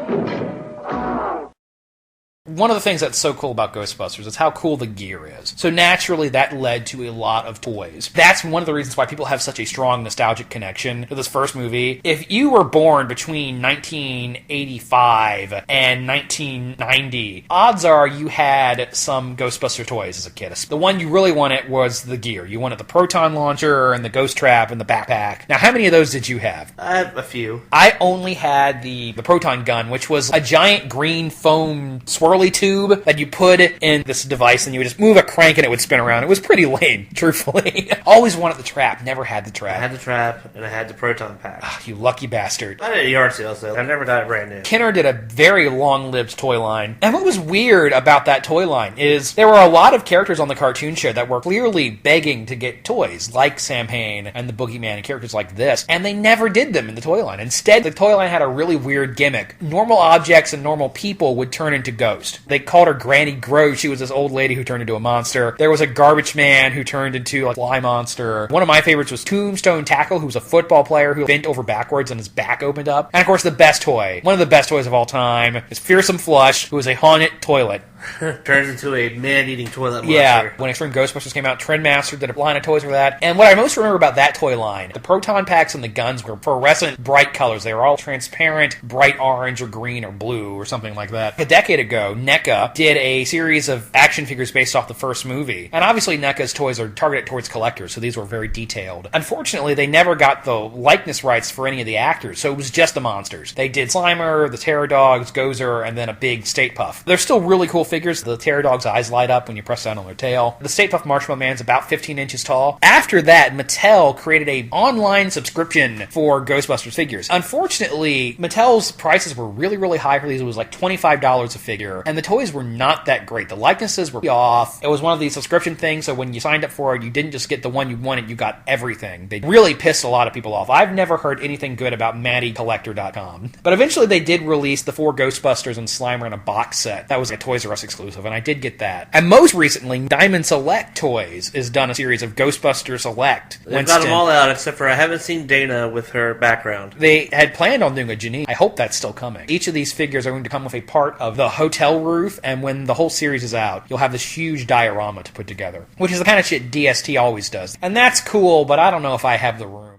[SPEAKER 2] One of the things that's so cool about Ghostbusters is how cool the gear is. So naturally, that led to a lot of toys. That's one of the reasons why people have such a strong nostalgic connection to this first movie. If you were born between 1985 and 1990, odds are you had some Ghostbuster toys as a kid. The one you really wanted was the gear. You wanted the proton launcher and the ghost trap and the backpack. Now, how many of those did you have?
[SPEAKER 9] I have a few.
[SPEAKER 2] I only had the proton gun, which was a giant green foam swirly tube that you put in this device and you would just move a crank and it would spin around. It was pretty lame, truthfully. Always wanted the trap, never had the trap.
[SPEAKER 9] I had the trap and I had the proton pack.
[SPEAKER 2] You lucky bastard.
[SPEAKER 9] I did a yard sale, so I never got it brand new.
[SPEAKER 2] Kenner did a very long-lived toy line. And what was weird about that toy line is there were a lot of characters on the cartoon show that were clearly begging to get toys, like Sam Hain and the Boogeyman and characters like this, and they never did them in the toy line. Instead, the toy line had a really weird gimmick. Normal objects and normal people would turn into ghosts. They called her Granny Gross. She was this old lady who turned into a monster. There was a garbage man who turned into a fly monster. One of my favorites was Tombstone Tackle, who was a football player who bent over backwards and his back opened up. And of course, the best toy, one of the best toys of all time, is Fearsome Flush, who was a haunted toilet.
[SPEAKER 9] Turns into a man-eating toilet monster.
[SPEAKER 2] Yeah, when Extreme Ghostbusters came out, Trendmaster did a line of toys for that. And what I most remember about that toy line, the proton packs and the guns were fluorescent, bright colors. They were all transparent, bright orange or green or blue or something like that. A decade ago, NECA did a series of action figures based off the first movie. And obviously NECA's toys are targeted towards collectors, so these were very detailed. Unfortunately, they never got the likeness rights for any of the actors, so it was just the monsters. They did Slimer, the Terror Dogs, Gozer, and then a big State Puff. They're still really cool figures. The Terror Dog's eyes light up when you press down on their tail. The State Puff Marshmallow Man's about 15 inches tall. After that, Mattel created a online subscription for Ghostbusters figures. Unfortunately, Mattel's prices were really, really high for these. It was like $25 a figure, and the toys were not that great. The likenesses were off. It was one of these subscription things, so when you signed up for it, you didn't just get the one you wanted, you got everything. They really pissed a lot of people off. I've never heard anything good about MattyCollector.com. But eventually they did release the 4 Ghostbusters and Slimer in a box set. That was a Toys R Us exclusive, and I did get that. And most recently, Diamond Select Toys has done a series of Ghostbusters Select.
[SPEAKER 9] They've got them all out, except for I haven't seen Dana with her background.
[SPEAKER 2] They had planned on doing a Janine. I hope that's still coming. Each of these figures are going to come with a part of the hotel roof, and when the whole series is out, you'll have this huge diorama to put together, which is the kind of shit DST always does. And that's cool, but I don't know if I have the room.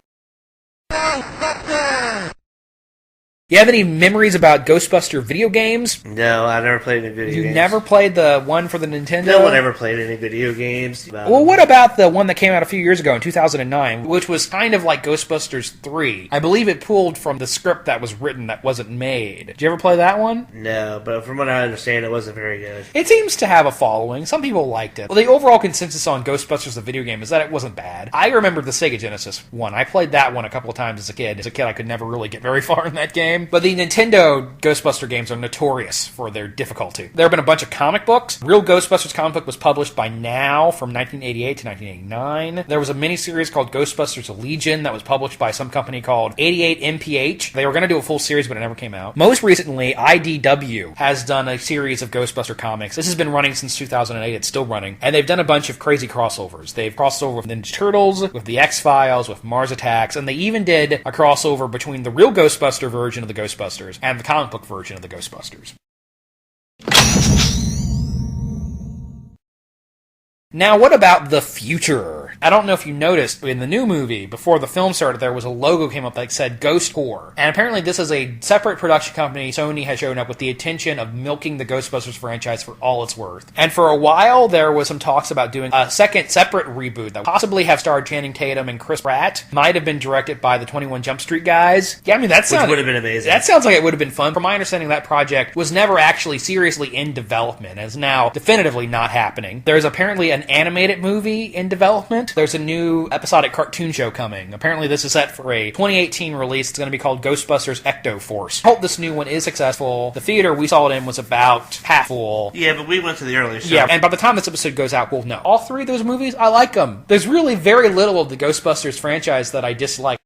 [SPEAKER 2] You have any memories about Ghostbuster video games?
[SPEAKER 9] No, I never played any video games.
[SPEAKER 2] You never played the one for the Nintendo?
[SPEAKER 9] No one ever played any video games.
[SPEAKER 2] Well, what about the one that came out a few years ago in 2009, which was kind of like Ghostbusters 3? I believe it pulled from the script that was written that wasn't made. Did you ever play that one?
[SPEAKER 9] No, but from what I understand, it wasn't very good.
[SPEAKER 2] It seems to have a following. Some people liked it. Well, the overall consensus on Ghostbusters the video game is that it wasn't bad. I remember the Sega Genesis one. I played that one a couple of times as a kid. As a kid, I could never really get very far in that game. But the Nintendo Ghostbuster games are notorious for their difficulty. There have been a bunch of comic books. Real Ghostbusters comic book was published by Now from 1988 to 1989. There was a miniseries called Ghostbusters Legion that was published by some company called 88 MPH. They were going to do a full series, but it never came out. Most recently, IDW has done a series of Ghostbuster comics. This has been running since 2008. It's still running. And they've done a bunch of crazy crossovers. They've crossed over with Ninja Turtles, with the X-Files, with Mars Attacks, and they even did a crossover between the real Ghostbuster version of the Ghostbusters and the comic book version of the Ghostbusters. Now, what about the future? I don't know if you noticed, in the new movie, before the film started, there was a logo came up that said Ghost Corps. And apparently this is a separate production company. Sony has shown up with the intention of milking the Ghostbusters franchise for all it's worth. And for a while, there was some talks about doing a second separate reboot that possibly have starred Channing Tatum and Chris Pratt. Might have been directed by the 21 Jump Street guys. Yeah, I mean, that
[SPEAKER 9] would have been amazing.
[SPEAKER 2] That sounds like it would have been fun. From my understanding, that project was never actually seriously in development, and is now definitively not happening. There's apparently an animated movie in development. There's a new episodic cartoon show coming. Apparently this is set for a 2018 release. It's going to be called Ghostbusters Ecto Force. Hope this new one is successful. The theater we saw it in was about half full.
[SPEAKER 9] Yeah, but we went to the early show.
[SPEAKER 2] Yeah, and by the time this episode goes out, we'll know. All 3 of those movies, I like them. There's really very little of the Ghostbusters franchise that I dislike.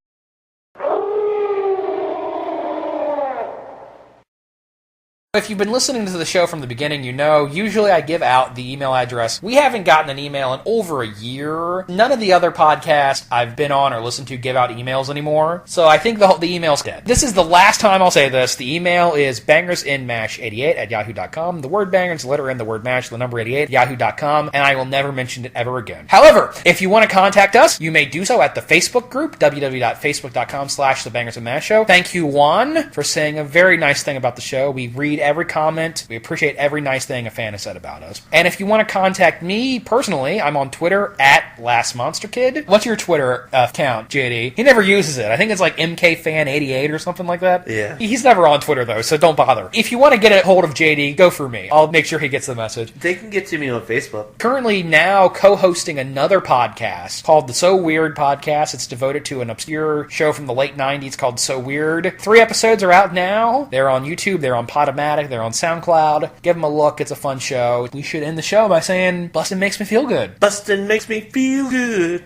[SPEAKER 2] If you've been listening to the show from the beginning, you know, usually I give out the email address. We haven't gotten an email in over a year. None of the other podcasts I've been on or listened to give out emails anymore. So I think the email's dead. This is the last time I'll say this. The email is bangersinmash88@yahoo.com. The word bangers, the letter N, the word mash, the number 88, yahoo.com, and I will never mention it ever again. However, if you want to contact us, you may do so at the Facebook group, www.facebook.com/The Bangers and Mash Show. Thank you, Juan, for saying a very nice thing about the show. We read every comment. We appreciate every nice thing a fan has said about us. And if you want to contact me personally, I'm on Twitter at LastMonsterKid. What's your Twitter account, JD? He never uses it. I think it's like MKFan88 or something like that.
[SPEAKER 9] Yeah.
[SPEAKER 2] He's never on Twitter, though, so don't bother. If you want to get a hold of JD, go through me. I'll make sure he gets the message.
[SPEAKER 9] They can get to me on Facebook.
[SPEAKER 2] Currently now co-hosting another podcast called the So Weird Podcast. It's devoted to an obscure show from the late 90s called So Weird. 3 episodes are out now. They're on YouTube. They're on Podomatic. They're on SoundCloud. Give them a look. It's a fun show. We should end the show by saying, Bustin' makes me feel good.
[SPEAKER 9] Bustin' makes me feel good.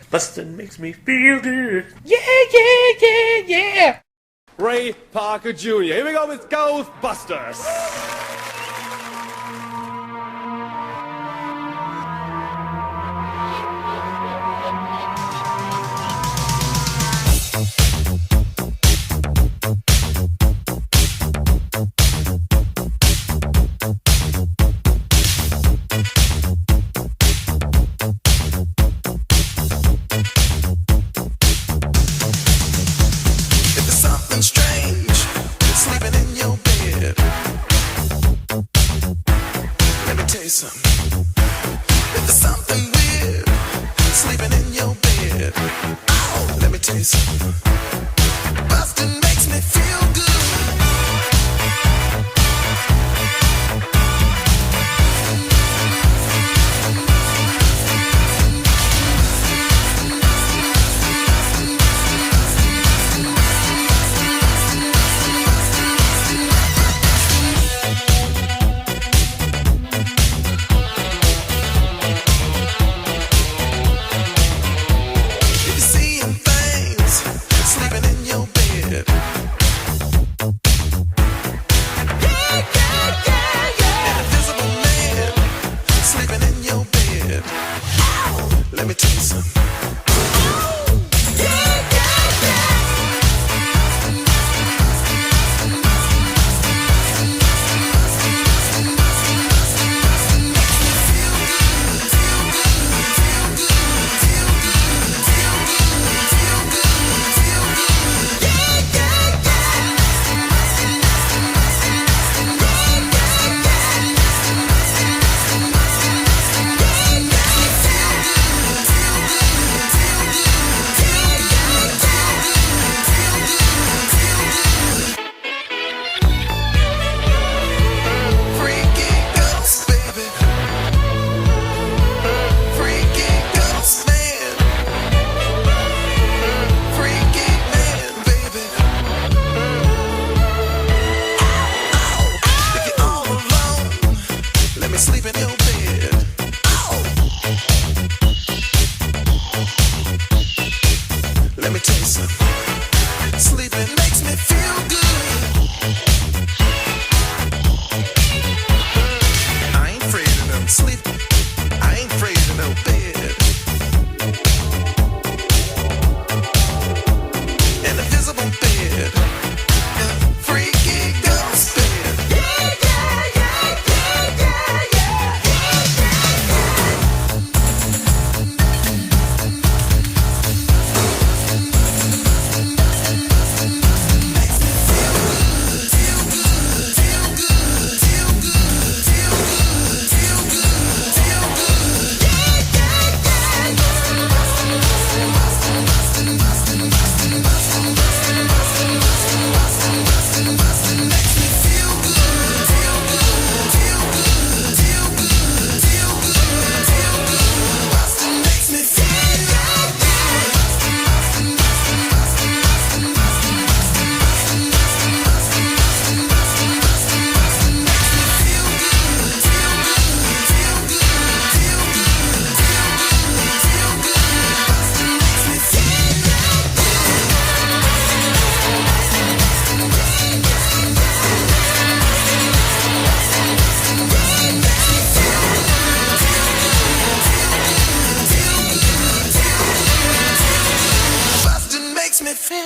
[SPEAKER 9] Bustin' makes me feel good.
[SPEAKER 2] Yeah, yeah, yeah, yeah.
[SPEAKER 16] Ray Parker Jr. Here we go with Ghostbusters.
[SPEAKER 17] If there's something strange, it's like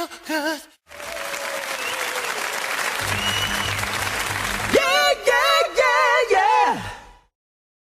[SPEAKER 1] real good.